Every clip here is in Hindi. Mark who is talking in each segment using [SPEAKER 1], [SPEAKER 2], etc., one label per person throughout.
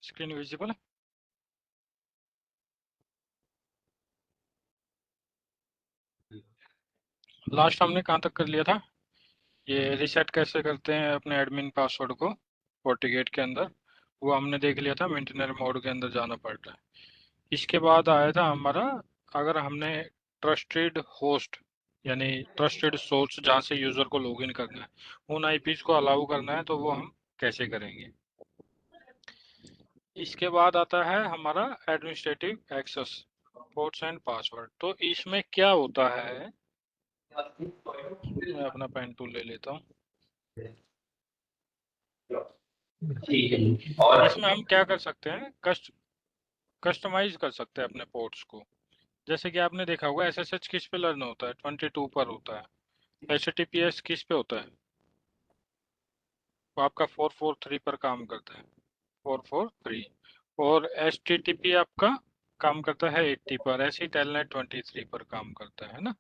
[SPEAKER 1] स्क्रीन विजिबल है? लास्ट हमने कहाँ तक कर लिया था? ये रीसेट कैसे करते हैं अपने एडमिन पासवर्ड को फोर्टिगेट के अंदर, वो हमने देख लिया था। मेंटेनर मोड के अंदर जाना पड़ता है। इसके बाद आया था हमारा, अगर हमने ट्रस्टेड होस्ट यानी ट्रस्टेड सोर्स जहाँ से यूजर को लॉगिन करना है, उन आईपीज को अलाउ करना है, तो वो हम कैसे करेंगे। इसके बाद आता है हमारा administrative access, ports and password. तो इसमें क्या होता है, मैं अपना पेन टूल ले लेता हूँ। इसमें हम क्या कर सकते हैं, कस्टमाइज कर सकते हैं अपने पोर्ट्स को। जैसे कि आपने देखा होगा एसएसएच किस पे लर्न होता है, 22 पर होता है। एचटीटीपीएस किस पे होता है, वो आपका 443 पर काम करता है, 443। और एचटीटीपी आपका काम करता है 80 पर, ऐसे ही टेलनेट 23 पर काम करता है ना।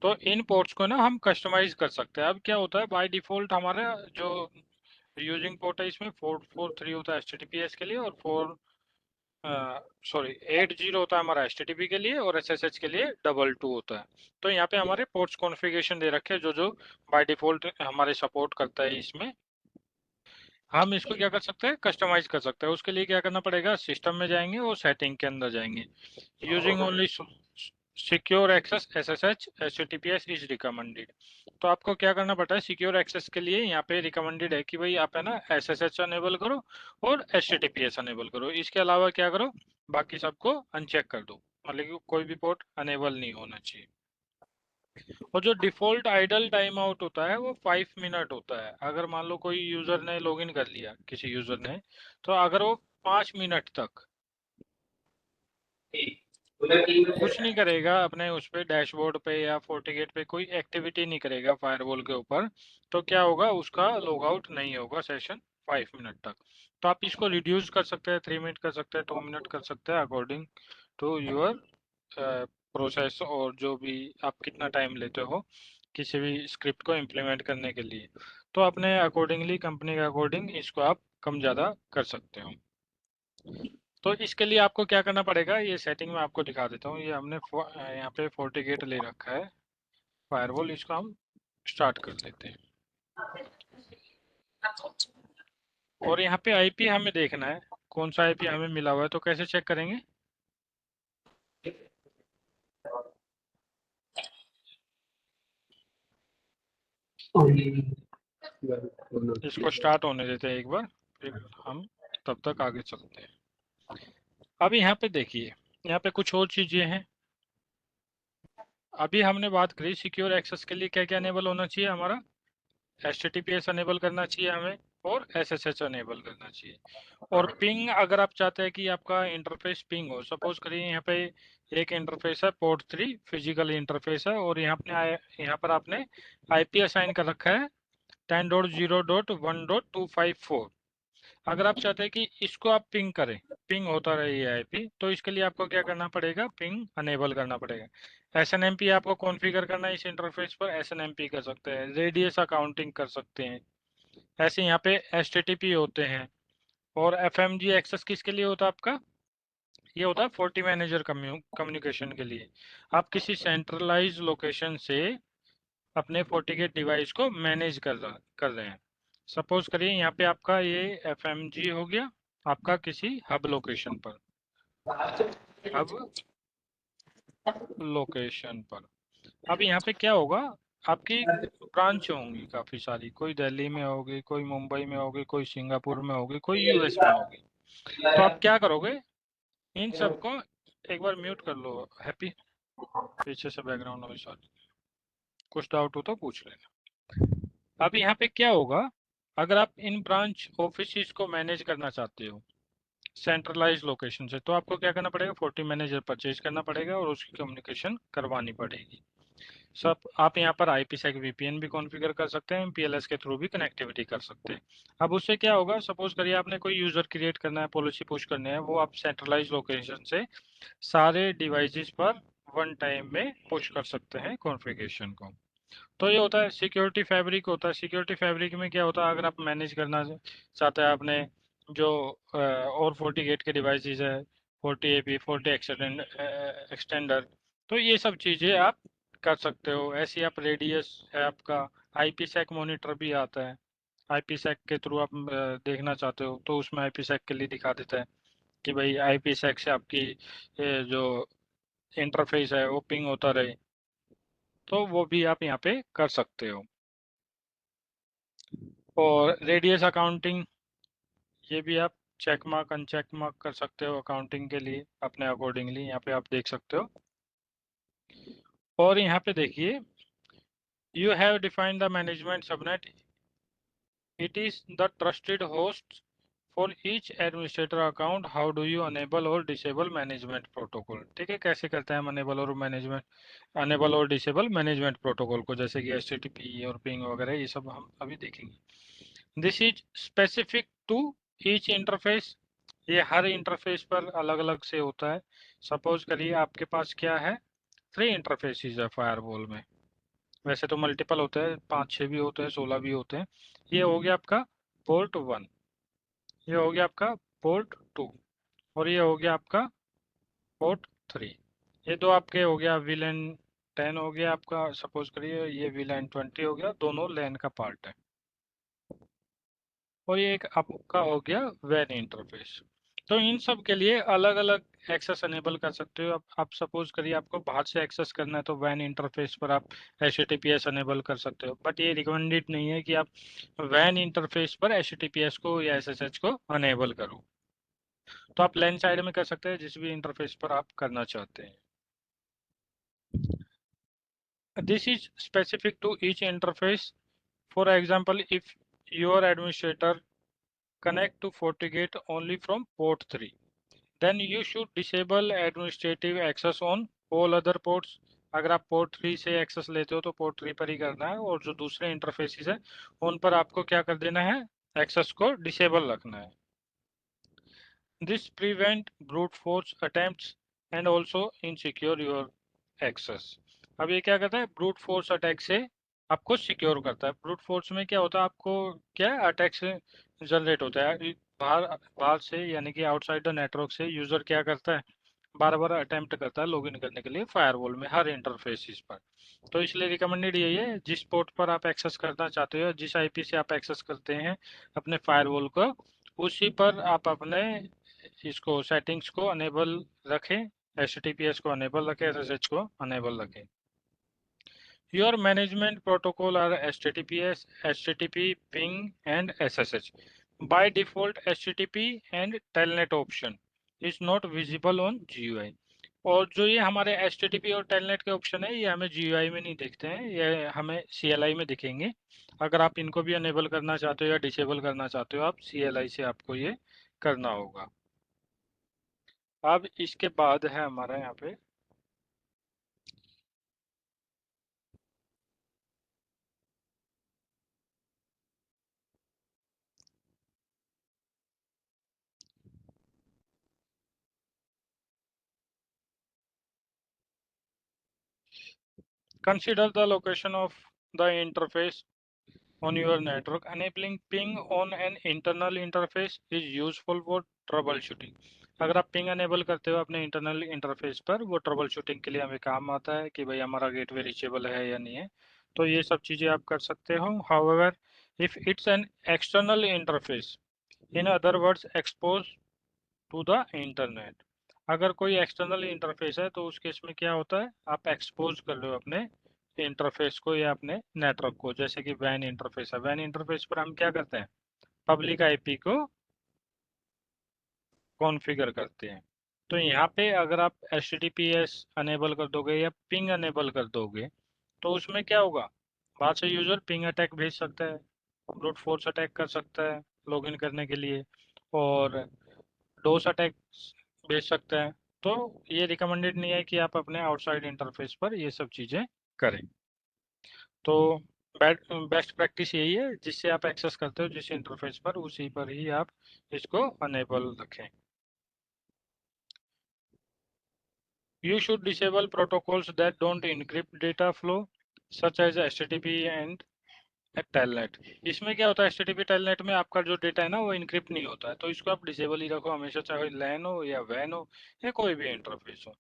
[SPEAKER 1] तो इन पोर्ट्स को ना हम कस्टमाइज कर सकते हैं। अब क्या होता है, बाय डिफॉल्ट हमारा जो यूजिंग पोर्ट है इसमें 443 होता है एचटीटीपीएस के लिए, और 80 होता है हमारा एचटीटीपी के लिए, और एसएसएच के लिए 22 होता है। तो यहाँ पे हमारे पोर्ट्स कॉन्फ़िगरेशन दे रखे हैं जो जो बाय डिफॉल्ट हमारे सपोर्ट करता है। इसमें हम इसको क्या कर सकते हैं, कस्टमाइज कर सकते हैं। उसके लिए क्या करना पड़ेगा, सिस्टम में जाएंगे और सेटिंग के अंदर जाएंगे। Using only secure access SSH HTTPS is recommended. तो आपको क्या करना पड़ता है, सिक्योर एक्सेस के लिए यहाँ पे रिकमेंडेड है कि भाई आप है ना एसएसएच अनेबल करो और एचटीटीपीएस अनेबल करो। इसके अलावा क्या करो, बाकी सबको अनचेक कर दो, मतलब कि कोई भी पोर्ट अनेबल नहीं होना चाहिए। और जो डिफॉल्ट आइडल टाइम आउट होता है वो 5 मिनट होता है। अगर मान लो कोई यूजर ने लॉगिन कर लिया, किसी यूजर ने, तो अगर वो 5 मिनट तक कुछ नहीं करेगा अपने उस पे डैशबोर्ड पे या फोर्टिगेट पे, कोई एक्टिविटी नहीं करेगा फायरवॉल के ऊपर, तो क्या होगा, उसका लॉग आउट नहीं होगा सेशन 5 मिनट तक। तो आप इसको रिड्यूस कर सकते हैं, 3 मिनट कर सकते हैं, 2 मिनट कर सकते हैं, अकॉर्डिंग टू योर प्रोसेस, और जो भी आप कितना टाइम लेते हो किसी भी स्क्रिप्ट को इम्प्लीमेंट करने के लिए। तो अपने अकॉर्डिंगली, कंपनी के अकॉर्डिंग इसको आप कम ज़्यादा कर सकते हो। तो इसके लिए आपको क्या करना पड़ेगा, ये सेटिंग में आपको दिखा देता हूँ। ये हमने यहाँ पे फोर्टिगेट ले रखा है फायरवॉल, इसको हम स्टार्ट कर लेते हैं। और यहाँ पे आईपी हमें देखना है, कौन सा आईपी हमें मिला हुआ है। तो कैसे चेक करेंगे, इसको स्टार्ट होने देते हैं एक बार, फिर हम तब तक आगे चलते हैं। अभी यहाँ पे देखिए, यहाँ पे कुछ और चीजें हैं। अभी हमने बात करी सिक्योर एक्सेस के लिए क्या क्या अनेबल होना चाहिए हमारा, एचटीटीपीएस अनेबल करना चाहिए हमें, और एसएसएच अनेबल करना चाहिए। और पिंग, अगर आप चाहते हैं कि आपका इंटरफेस पिंग हो, सपोज करिए यहाँ पे एक इंटरफेस है पोर्ट 3 फिजिकल इंटरफेस है, और यहाँ पर आपने आईपी असाइन कर रखा है 10.0.1.254। अगर आप चाहते हैं कि इसको आप पिंग करें, पिंग होता रहे ये आईपी, तो इसके लिए आपको क्या करना पड़ेगा, पिंग अनेबल करना पड़ेगा। एसएनएमपी आपको कॉन्फ़िगर करना है इस इंटरफेस पर, एसएनएमपी कर सकते हैं, रेडियस अकाउंटिंग कर सकते हैं। ऐसे यहाँ पे एचटीटीपी होते हैं। और एफएमजी एक्सेस किसके लिए होता है आपका, ये होता है फोर्टी मैनेजर कम्युनिकेशन के लिए। आप किसी सेंट्रलाइज लोकेशन से अपने फोर्टिगेट डिवाइस को मैनेज कर रहे हैं। सपोज करिए यहाँ पे आपका ये एफएमजी हो गया आपका किसी हब लोकेशन पर, हब लोकेशन पर। अब यहाँ पे क्या होगा, आपकी ब्रांच होंगी काफी सारी, कोई दिल्ली में होगी, कोई मुंबई में होगी, कोई सिंगापुर में होगी, कोई यूएस में होगी। तो आप क्या करोगे, इन सबको एक बार म्यूट कर लो हैप्पी, पीछे से बैकग्राउंड नॉइस आ रही है। कुछ डाउट हो तो पूछ लेना। अब यहाँ पे क्या होगा, अगर आप इन ब्रांच ऑफिस को मैनेज करना चाहते हो सेंट्रलाइज लोकेशन से, तो आपको क्या करना पड़ेगा, 40 मैनेजर परचेज करना पड़ेगा और उसकी कम्युनिकेशन करवानी पड़ेगी। सब आप यहाँ पर IPsec VPN भी कॉन्फ़िगर कर सकते हैं, MPLS के थ्रू भी कनेक्टिविटी कर सकते हैं। अब उससे क्या होगा, सपोज करिए आपने कोई यूजर क्रिएट करना है, पॉलिसी पुश करने हैं, वो आप सेंट्रलाइज लोकेशन से सारे डिवाइसेस पर वन टाइम में पुश कर सकते हैं कॉन्फ़िगरेशन को। तो ये होता है सिक्योरिटी फैब्रिक होता है। सिक्योरिटी फैब्रिक में क्या होता है, अगर आप मैनेज करना चाहते हैं आपने जो और 40 गेट के डिवाइसेस है, 40 एपी, 40 एक्सटेंडर, तो ये सब चीज़ें आप कर सकते हो। ऐसे आप रेडियस है आपका, आईपी सेक मॉनिटर भी आता है। आईपी सेक के थ्रू आप देखना चाहते हो तो उसमें आईपी सेक के लिए दिखा देता है कि भाई आईपी सेक से आपकी जो इंटरफेस है वो पिंग होता रहे, तो वो भी आप यहाँ पे कर सकते हो। और रेडियस अकाउंटिंग, ये भी आप चेक मार्क अनचेक मार्क कर सकते हो अकाउंटिंग के लिए अपने अकॉर्डिंगली, यहाँ पे आप देख सकते हो। और यहाँ पे देखिए, you have defined the management subnet, it is the trusted host for each administrator account, how do you enable और डिसेबल मैनेजमेंट प्रोटोकॉल। ठीक है, कैसे करते हैं हम अनेबल और मैनेजमेंट, अनेबल और डिसेबल मैनेजमेंट प्रोटोकॉल को, जैसे कि एचटीटीपी और पिंग वगैरह, ये सब हम अभी देखेंगे। This is specific to each interface, ये हर इंटरफेस पर अलग अलग से होता है। सपोज करिए आपके पास क्या है, 3 इंटरफेसेस है फायरवॉल में, वैसे तो मल्टीपल होते हैं, 5 6 भी होते हैं, 16 भी होते हैं। ये हो गया आपका पोर्ट 1, ये हो गया आपका पोर्ट 2, और ये हो गया आपका पोर्ट 3। ये दो आपके हो गया VLAN 10 हो गया आपका, सपोज करिए ये VLAN 20 हो गया, दोनों लैन का पार्ट है। और ये एक आपका हो गया वैन इंटरफेस। तो इन सब के लिए अलग अलग एक्सेस अनेबल कर सकते हो। आप सपोज करिए आपको बाहर से एक्सेस करना है तो वैन इंटरफेस पर आप HTTPS अनेबल कर सकते हो, बट ये रिकमेंडेड नहीं है कि आप वैन इंटरफेस पर HTTPS को या SSH को अनेबल करो। तो आप लैन साइड में कर सकते हैं जिस भी इंटरफेस पर आप करना चाहते हैं। This is specific to each interface. For example, if your administrator connect to FortiGate only from port 3, then you should disable administrative access on all other ports। अगर आप पोर्ट 3 से एक्सेस लेते हो तो पोर्ट 3 पर ही करना है, और जो दूसरे इंटरफेसेस है उन पर आपको क्या कर देना है, एक्सेस को डिसेबल रखना है। This prevent brute force attempts and also insecure your access. अब ये क्या करता है, ब्रूट फोर्स अटैक से आपको सिक्योर करता है। ब्रूट फोर्स में क्या होता है, आपको क्या अटैक से जनरेट होता है बाहर, बाहर से यानी कि आउटसाइड द नेटवर्क से यूजर क्या करता है, बार बार अटेम्प्ट करता है लॉगिन करने के लिए फायरवॉल में हर इंटरफेस पर। तो इसलिए रिकमेंडेड यही है, जिस पोर्ट पर आप एक्सेस करना चाहते हो, जिस आईपी से आप एक्सेस करते हैं अपने फायरवॉल को, उसी पर आप अपने इसको सेटिंग्स को अनेबल रखें, HTTPS को अनेबल रखें, SSH को अनेबल रखें। Your management protocol are HTTPS, HTTP, ping and SSH. By default, HTTP and telnet option is not visible on GUI। और जो ये हमारे HTTP और telnet के ऑप्शन है, ये हमें GUI में नहीं दिखते हैं, ये हमें CLI में दिखेंगे। अगर आप इनको भी अनेबल करना चाहते हो या डिसेबल करना चाहते हो, आप CLI से आपको ये करना होगा। अब इसके बाद है हमारा यहाँ पे consider the location of the interface on your network। Enabling ping on an internal interface is useful for troubleshooting। अगर आप पिंग अनेबल करते हो अपने इंटरनल इंटरफेस पर, वो ट्रबल शूटिंग के लिए हमें काम आता है कि भाई हमारा गेटवे रीचेबल है या नहीं है। तो ये सब चीज़ें आप कर सकते हो। However, if it's an external interface, in other words expose to the internet, अगर कोई एक्सटर्नल इंटरफेस है तो उस केस में क्या होता है, आप एक्सपोज कर रहे हो अपने इंटरफेस को या अपने नेटवर्क को। जैसे कि वैन इंटरफेस है, वैन इंटरफेस पर हम क्या करते हैं, पब्लिक आईपी को कॉन्फ़िगर करते हैं। तो यहाँ पे अगर आप HTTPS अनेबल कर दोगे या पिंग अनेबल कर दोगे तो उसमें क्या होगा, बाहर से यूजर पिंग अटैक भेज सकता है, ब्रूट फोर्स अटैक कर सकता है लॉगिन करने के लिए, और डोस अटैक भेज सकता है। तो ये रिकमेंडेड नहीं है कि आप अपने आउटसाइड इंटरफेस पर ये सब चीज़ें करें। तो बेस्ट प्रैक्टिस यही है, जिससे आप एक्सेस करते हो जिस इंटरफेस पर, उसी पर ही आप इसको अनेबल रखें। You should disable protocols that don't encrypt data flow। Such as HTTP and telnet. इसमें क्या होता है, HTTP टेलनेट में आपका जो डेटा है ना वो इनक्रिप्ट नहीं होता है, तो इसको आप डिसेबल ही रखो हमेशा, चाहे लैन हो या वैन हो या कोई भी इंटरफेस हो।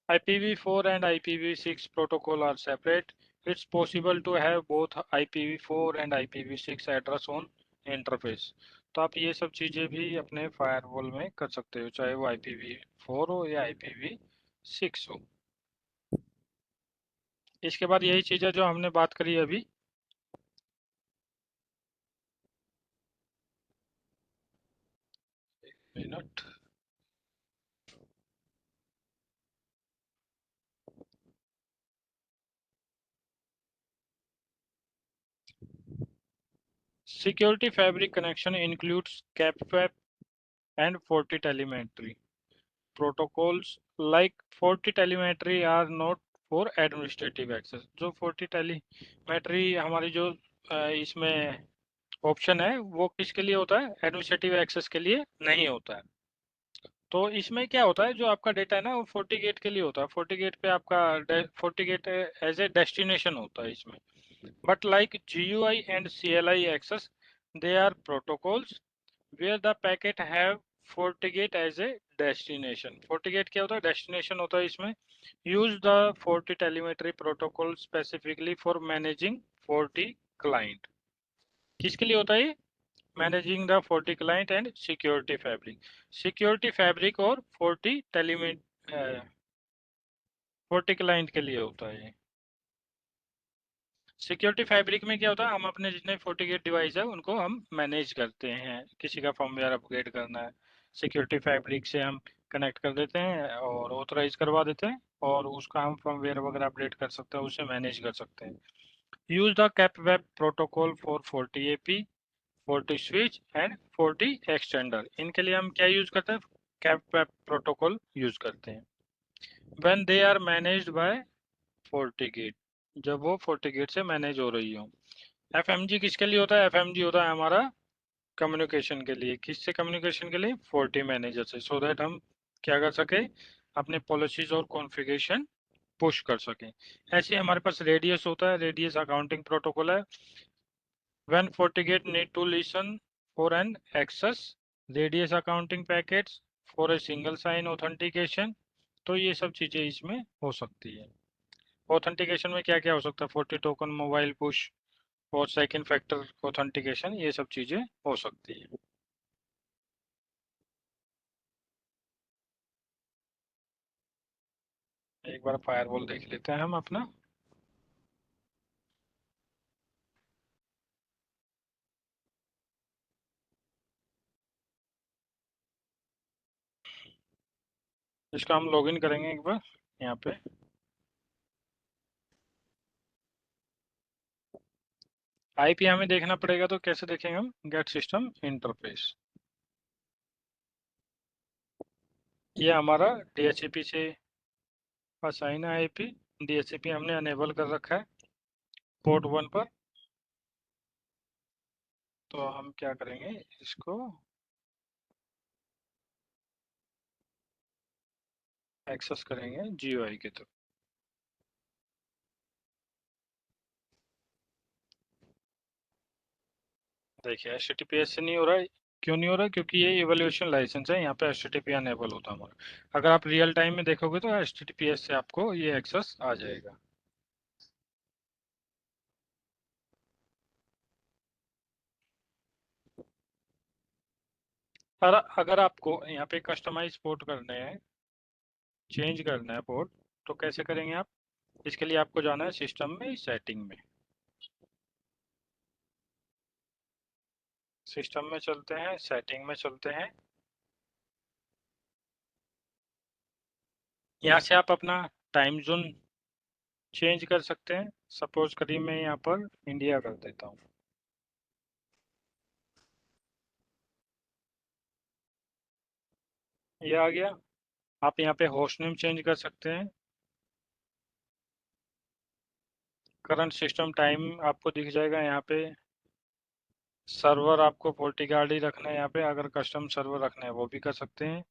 [SPEAKER 1] IPv4 and IPv6 protocol are separate. It's possible to have both IPv4 and IPv6 address on interface. तो आप ये सब चीजें भी अपने फायरवॉल में कर सकते हो, चाहे वो IPv4 हो या IPv6 हो। इसके बाद यही चीजें जो हमने बात करी अभी। Minute. Security fabric connection includes CAPWAP and Forti telemetry. Protocols like Forti telemetry are not for administrative access। जो Forti telemetry हमारी जो इसमें ऑप्शन है वो किसके लिए होता है, एडमिनिस्ट्रेटिव एक्सेस के लिए नहीं होता है। तो इसमें क्या होता है, जो आपका डेटा है ना वो FortiGate के लिए होता है, FortiGate पे आपका FortiGate एज ए डेस्टिनेशन होता है इसमें। But like GUI and CLI access, they are protocols where the packet have FortiGate as a destination। FortiGate क्या होता है, डेस्टिनेशन होता है इसमें। Use the Forti telemetry protocol specifically for managing Forti client। किसके लिए होता है ये, managing the Forti client and security fabric. Security fabric और Forti client के लिए होता है ये। सिक्योरिटी फैब्रिक में क्या होता है, हम अपने जितने FortiGate डिवाइस है उनको हम मैनेज करते हैं, किसी का फर्मवेयर अपग्रेड करना है, सिक्योरिटी फैब्रिक से हम कनेक्ट कर देते हैं और ऑथराइज करवा देते हैं, और उसका हम फर्मवेयर वगैरह अपडेट कर सकते हैं, उसे मैनेज कर सकते हैं। Use the cap web protocol for FortiAP, Forti switch and Forti extender। इनके लिए हम क्या यूज करते हैं, कैप वेब प्रोटोकॉल यूज करते हैं। When they are managed by FortiGate, जब वो FortiGate से मैनेज हो रही हो। FMG किसके लिए होता है, FMG होता है हमारा कम्युनिकेशन के लिए। किससे कम्युनिकेशन के लिए, Forti मैनेजर से, सो दैट हम क्या कर सके, अपने पॉलिसीज और कॉन्फ़िगरेशन पुश कर सकें। ऐसे हमारे पास रेडियस होता है, रेडियस अकाउंटिंग प्रोटोकॉल है। When FortiGate need to listen for an access radius accounting packets for a single sign authentication। तो ये सब चीजें इसमें हो सकती है। ऑथेंटिकेशन में क्या क्या हो सकता है, Forti टोकन, मोबाइल पुश और सेकंड फैक्टर ऑथेंटिकेशन, ये सब चीजें हो सकती है। एक बार फायरवॉल देख लेते हैं हम अपना। इसका हम लॉगिन करेंगे एक बार यहाँ पे। आईपी हमें देखना पड़ेगा, तो कैसे देखेंगे हम, गेट सिस्टम इंटरफेस। ये हमारा DHCP से असाइन है आईपी। DHCP हमने अनेबल कर रखा है पोर्ट 1 पर। तो हम क्या करेंगे, इसको एक्सेस करेंगे GUI के थ्रू। देखिए HTTPS से नहीं हो रहा है। क्यों नहीं हो रहा है, क्योंकि ये इवैल्यूएशन लाइसेंस है, यहाँ पे HTTP अनेबल होता है हमारा। अगर आप रियल टाइम में देखोगे तो HTTPS से आपको ये एक्सेस आ जाएगा। और अगर आपको यहाँ पे कस्टमाइज पोर्ट करने हैं, चेंज करना है पोर्ट, तो कैसे करेंगे आप, इसके लिए आपको जाना है सिस्टम में, सेटिंग में। सिस्टम में चलते हैं, सेटिंग में चलते हैं। यहाँ से आप अपना टाइम जोन चेंज कर सकते हैं। सपोज करिए मैं यहाँ पर इंडिया कर देता हूँ। ये आ गया। आप यहाँ पे होस्ट नेम चेंज कर सकते हैं। करंट सिस्टम टाइम आपको दिख जाएगा यहाँ पे। सर्वर आपको FortiGuard ही रखना है यहाँ पे, अगर कस्टम सर्वर रखना है वो भी कर सकते हैं।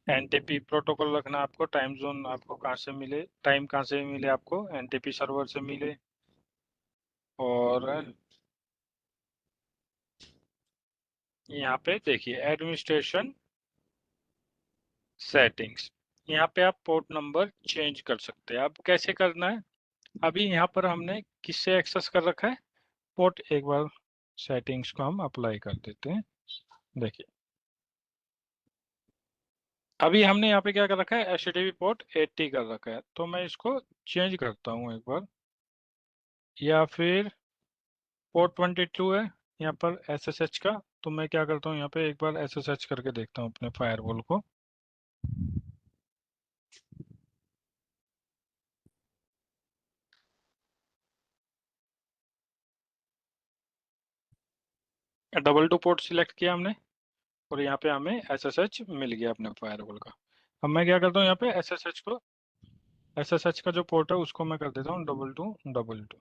[SPEAKER 1] एनटीपी प्रोटोकॉल रखना आपको, टाइम जोन आपको कहाँ से मिले, टाइम कहाँ से मिले आपको, एनटीपी सर्वर से मिले। और यहाँ पे देखिए एडमिनिस्ट्रेशन सेटिंग्स, यहाँ पे आप पोर्ट नंबर चेंज कर सकते हैं। अब कैसे करना है, अभी यहाँ पर हमने किससे एक्सेस कर रखा है, पोर्ट। एक बार सेटिंग्स को हम अप्लाई कर देते हैं। देखिए अभी हमने यहाँ पे क्या कर रखा है, एचटीटीपी पोर्ट 80 कर रखा है, तो मैं इसको चेंज करता हूँ एक बार। या फिर पोर्ट 22 है यहाँ पर एसएसएच का, तो मैं क्या करता हूँ यहाँ पे एक बार एसएसएच करके देखता हूँ अपने फायरवॉल को। डबल टू पोर्ट सिलेक्ट किया हमने, और यहाँ पे हमें एसएसएच मिल गया अपने फायरवॉल का। अब मैं क्या करता हूँ यहाँ पे एसएसएच को, एसएसएच का जो पोर्ट है उसको मैं कर देता हूँ डबल टू।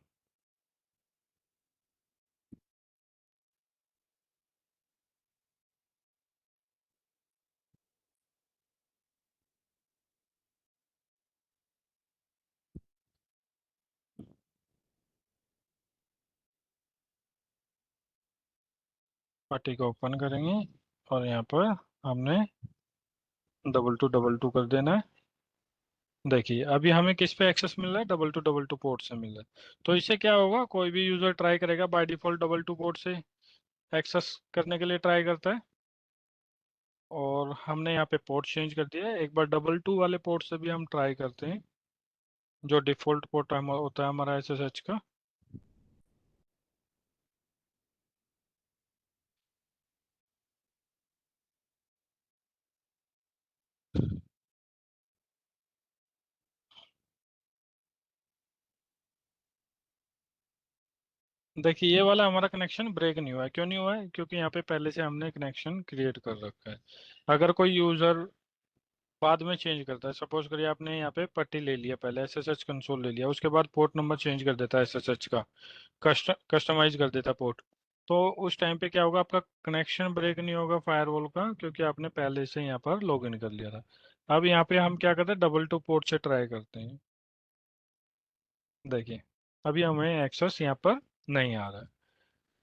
[SPEAKER 1] पार्टी को ओपन करेंगे और यहाँ पर हमने डबल टू कर देना है। देखिए अभी हमें किस पे एक्सेस मिल रहा है, डबल टू पोर्ट से मिल रहा है। तो इससे क्या होगा, कोई भी यूजर ट्राई करेगा by default double two port से एक्सेस करने के लिए ट्राई करता है। और हमने यहाँ पे पोर्ट चेंज कर दिया है, एक बार डबल टू वाले पोर्ट से भी हम ट्राई करते हैं, जो डिफॉल्ट पोर्ट होता है हमारा एसएसएच का। देखिए ये वाला हमारा कनेक्शन ब्रेक नहीं हुआ है, क्यों नहीं हुआ है, क्योंकि यहाँ पे पहले से हमने कनेक्शन क्रिएट कर रखा है। अगर कोई यूजर बाद में चेंज करता है, सपोज करिए आपने यहाँ पे पट्टी ले लिया, पहले एसएसएच कंसोल ले लिया, उसके बाद पोर्ट नंबर चेंज कर देता है एसएसएच का, कस्टमाइज कर देता पोर्ट, तो उस टाइम पे क्या होगा, आपका कनेक्शन ब्रेक नहीं होगा फायरवॉल का, क्योंकि आपने पहले से यहाँ पर लॉग इन कर लिया था। अब यहाँ पे हम क्या करते हैं, डबल टू पोर्ट से ट्राई करते हैं। देखिए अभी हमें एक्सेस यहाँ पर नहीं आ रहा है।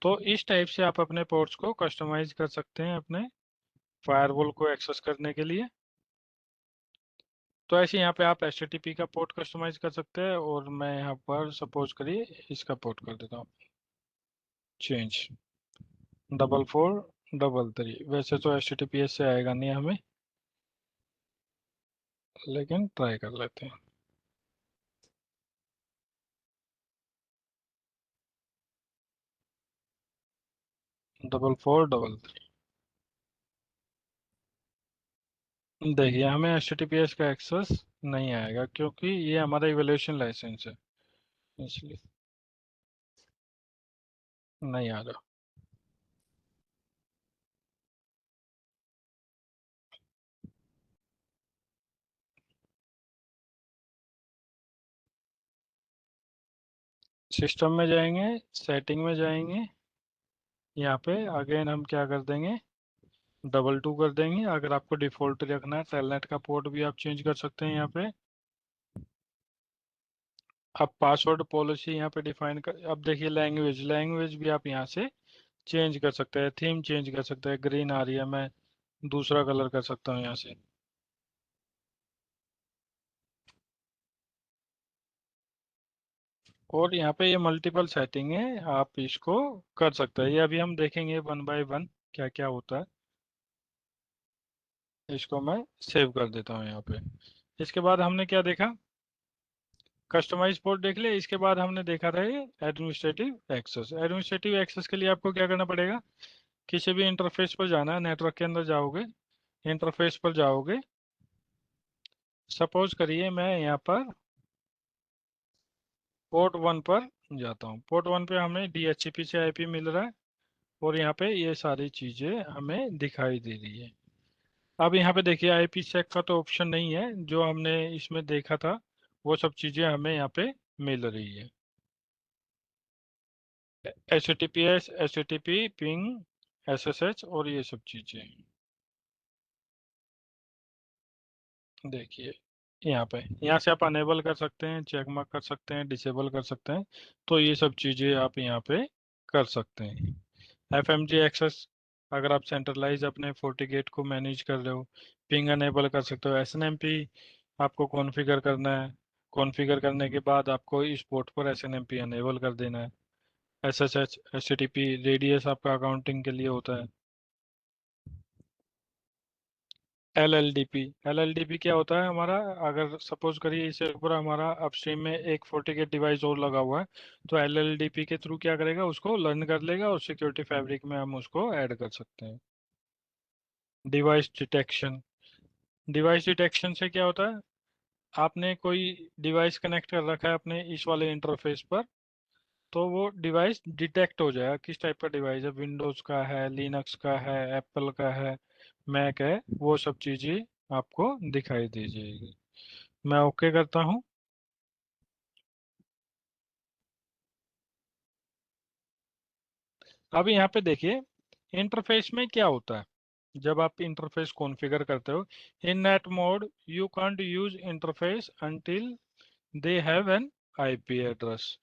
[SPEAKER 1] तो इस टाइप से आप अपने पोर्ट्स को कस्टमाइज कर सकते हैं अपने फायरवॉल को एक्सेस करने के लिए। तो ऐसे यहाँ पे आप HTTP का पोर्ट कस्टमाइज कर सकते हैं, और मैं यहाँ पर सपोज करिए इसका पोर्ट कर देता हूँ, चेंज 4433। वैसे तो HTTPS से आएगा नहीं हमें, लेकिन ट्राई कर लेते हैं। 4433। देखिए हमें HTTPS का एक्सेस नहीं आएगा, क्योंकि ये हमारा इवैल्यूएशन लाइसेंस है, इसलिए नहीं आ रहा। सिस्टम में जाएंगे, सेटिंग में जाएंगे, यहाँ पे अगेन हम क्या कर देंगे, डबल टू कर देंगे। अगर आपको डिफॉल्ट रखना है टेलनेट का पोर्ट भी आप चेंज कर सकते हैं यहाँ पे। अब पासवर्ड पॉलिसी यहाँ पे डिफाइन कर, अब देखिए लैंग्वेज, लैंग्वेज भी आप यहाँ से चेंज कर सकते हैं, थीम चेंज कर सकते हैं, ग्रीन आ रही है, मैं दूसरा कलर कर सकता हूँ यहाँ से। और यहाँ पे ये मल्टीपल सेटिंग है, आप इसको कर सकते हैं। ये अभी हम देखेंगे वन बाय वन क्या क्या होता है। इसको मैं सेव कर देता हूँ यहाँ पे। इसके बाद हमने क्या देखा, कस्टमाइज पोर्ट देख लिया। इसके बाद हमने देखा था ये एडमिनिस्ट्रेटिव एक्सेस। एडमिनिस्ट्रेटिव एक्सेस के लिए आपको क्या करना पड़ेगा, किसी भी इंटरफेस पर जाना है, नेटवर्क के अंदर जाओगे, इंटरफेस पर जाओगे। सपोज करिए मैं यहाँ पर पोर्ट वन पर जाता हूँ, पोर्ट वन पे हमें DHCP से IP मिल रहा है, और यहाँ पे ये सारी चीजें हमें दिखाई दे रही है। अब यहाँ पे देखिए IP चेक का तो ऑप्शन नहीं है, जो हमने इसमें देखा था वो सब चीजें हमें यहाँ पे मिल रही है। HTTPS, HTTP, पिंग, SSH और ये सब चीजें। देखिए यहाँ से आप अनेबल कर सकते हैं, चेक मार्क कर सकते हैं, डिसेबल कर सकते हैं। तो ये सब चीजें आप यहाँ पे कर सकते हैं। FMG एक्सेस, अगर आप सेंट्रलाइज अपने FortiGate को मैनेज कर रहे हो, पिंग अनेबल कर सकते हो। SNMP आपको कॉन्फ़िगर करना है, कॉन्फ़िगर करने के बाद आपको इस पोर्ट पर SNMP अनेबल कर देना है। SSH HTTP रेडियस आपका अकाउंटिंग के लिए होता है। LLDP क्या होता है हमारा, अगर सपोज करिए इसके ऊपर हमारा अपस्ट्रीम में एक FortiGate डिवाइस और लगा हुआ है, तो LLDP के थ्रू क्या करेगा, उसको लर्न कर लेगा और सिक्योरिटी फैब्रिक में हम उसको ऐड कर सकते हैं। डिवाइस डिटेक्शन, डिवाइस डिटेक्शन से क्या होता है, आपने कोई डिवाइस कनेक्ट कर रखा है अपने इस वाले इंटरफेस पर, तो वो डिवाइस डिटेक्ट हो जाएगा किस टाइप का डिवाइस है, विंडोज का है, लिनक्स का है, एप्पल का है, मैक है, वो सब चीजें आपको दिखाई दे जाएगी। मैं ओके करता हूँ। अब यहाँ पे देखिए इंटरफेस में क्या होता है। जब आप इंटरफेस कॉन्फ़िगर करते हो, इन net mode you can't use interface until they have an IP address.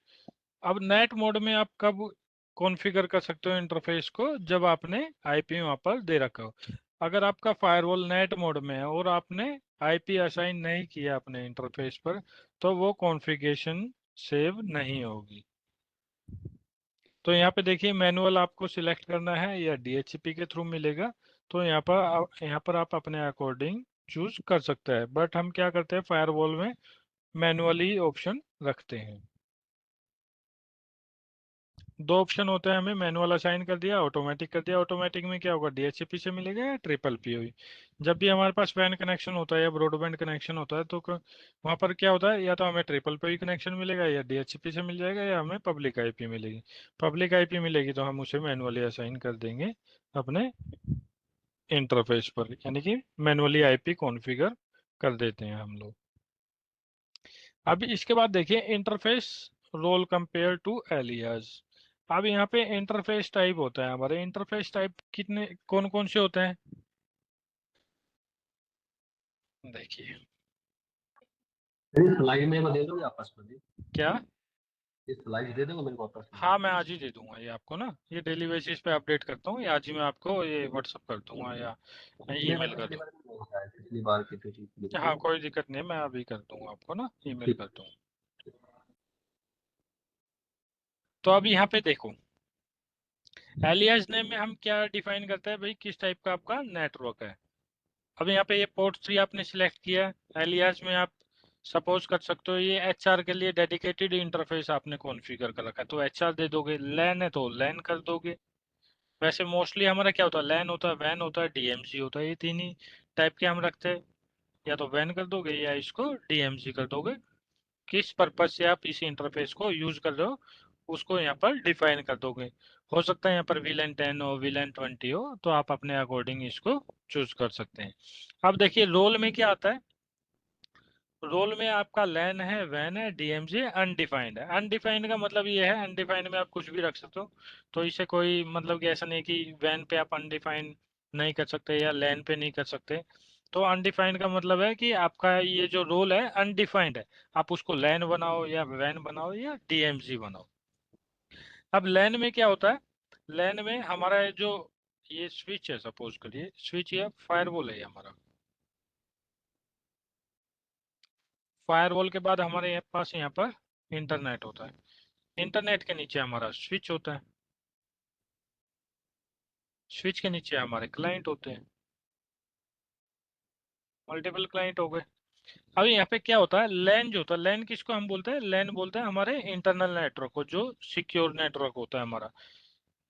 [SPEAKER 1] अब नेट मोड में आप कब कॉन्फ़िगर कर सकते हो इंटरफेस को, जब आपने आईपी वहां पर दे रखा हो। अगर आपका फायरवॉल नेट मोड में है और आपने आईपी असाइन नहीं किया अपने इंटरफेस पर, तो वो कॉन्फ़िगरेशन सेव नहीं होगी। तो यहाँ पे देखिए मैनुअल आपको सिलेक्ट करना है या DHCP के थ्रू मिलेगा। तो यहाँ पर आप अपने अकॉर्डिंग चूज कर सकते हैं, बट हम क्या करते हैं फायरवॉल में मैनुअली ऑप्शन रखते हैं। दो ऑप्शन होते हैं, हमें मैनुअल असाइन कर दिया, ऑटोमेटिक कर दिया। ऑटोमेटिक में क्या होगा, DHCP से मिलेगा या ट्रिपल पी हुई। जब भी हमारे पास वैन कनेक्शन होता है या ब्रॉडबैंड कनेक्शन होता है, तो वहाँ पर क्या होता है, या तो हमें ट्रिपल पी कनेक्शन मिलेगा या DHCP से मिल जाएगा या हमें पब्लिक आईपी मिलेगी। पब्लिक आईपी मिलेगी तो हम उसे मैनुअली असाइन कर देंगे अपने इंटरफेस पर, यानी कि मैनुअली आईपी कॉन्फ़िगर कर देते हैं हम लोग। अभी इसके बाद देखिए interface role compare to alias. अब यहाँ पे इंटरफेस टाइप होता है, हमारे इंटरफेस टाइप कितने कौन कौन से होते हैं देखिए।
[SPEAKER 2] मेरी स्लाइड मेरे को दे दोगे आपस में भी?
[SPEAKER 1] क्या,
[SPEAKER 2] ये स्लाइड दे दोगे मेरे को आपस में?
[SPEAKER 1] हाँ मैं आज ही दे दूंगा ये आपको ना, ये डेली बेसिस पे अपडेट करता हूँ, ये आज ही मैं आपको ये व्हाट्सअप कर दूंगा या
[SPEAKER 2] पिछली बार
[SPEAKER 1] ईमेल कर
[SPEAKER 2] पिछली
[SPEAKER 1] दूँ।
[SPEAKER 2] बार नहीं होता है, पिछली बार की तो ठीक लिख
[SPEAKER 1] हाँ
[SPEAKER 2] दो।
[SPEAKER 1] कोई दिक्कत नहीं है, मैं अभी कर दूंगा आपको ना, ईमेल
[SPEAKER 2] ठीक।
[SPEAKER 1] कर दूंगा। तो अब यहाँ पे देखो एलियास नेम में हम क्या डिफाइन करते हैं भाई, किस टाइप का आपका नेटवर्क है। अब यहाँ पे ये पोर्ट 3 आपने सिलेक्ट किया, एलियास में आप सपोज कर सकते हो ये HR के लिए डेडिकेटेड इंटरफेस आपने कॉन्फ़िगर कर रखा है, तो HR दे दोगे। लैन है तो लैन कर दोगे। वैसे मोस्टली हमारा क्या होता है, लैन होता है, वैन होता है, DMZ होता है, ये तीन ही टाइप के हम रखते हैं। या तो वैन कर दोगे या इसको DMZ कर दोगे। किस पर्पज से आप इस इंटरफेस को यूज कर रहे हो उसको यहाँ पर डिफाइन कर दोगे। हो सकता है यहाँ पर VLAN 10 हो, VLAN 20 हो, तो आप अपने अकॉर्डिंग इसको चूज कर सकते हैं। अब देखिए रोल में क्या आता है, रोल में आपका लैन है, वैन है, DMZ अनडिफाइंड है। अनडिफाइंड का मतलब ये है, अनडिफाइंड में आप कुछ भी रख सकते हो। तो इसे कोई मतलब कि ऐसा नहीं कि वैन पे आप अनडिफाइंड नहीं कर सकते या लैन पे नहीं कर सकते। तो अनडिफाइंड का मतलब है कि आपका ये जो रोल है अनडिफाइंड है, आप उसको लैन बनाओ या वैन बनाओ या DMZ बनाओ। अब लैन में क्या होता है, लैन में हमारा जो ये स्विच है, सपोज करिए स्विच या फायरवॉल है हमारा। फायरवॉल के बाद हमारे पास यहाँ पर इंटरनेट होता है। इंटरनेट के नीचे हमारा स्विच होता है। स्विच के नीचे हमारे क्लाइंट होते हैं। मल्टीपल क्लाइंट हो गए। अब यहाँ पे क्या होता है, लैन जो होता है, लैन किसको हम बोलते हैं, लैन बोलते हैं हमारे इंटरनल नेटवर्क को, जो सिक्योर नेटवर्क होता है हमारा,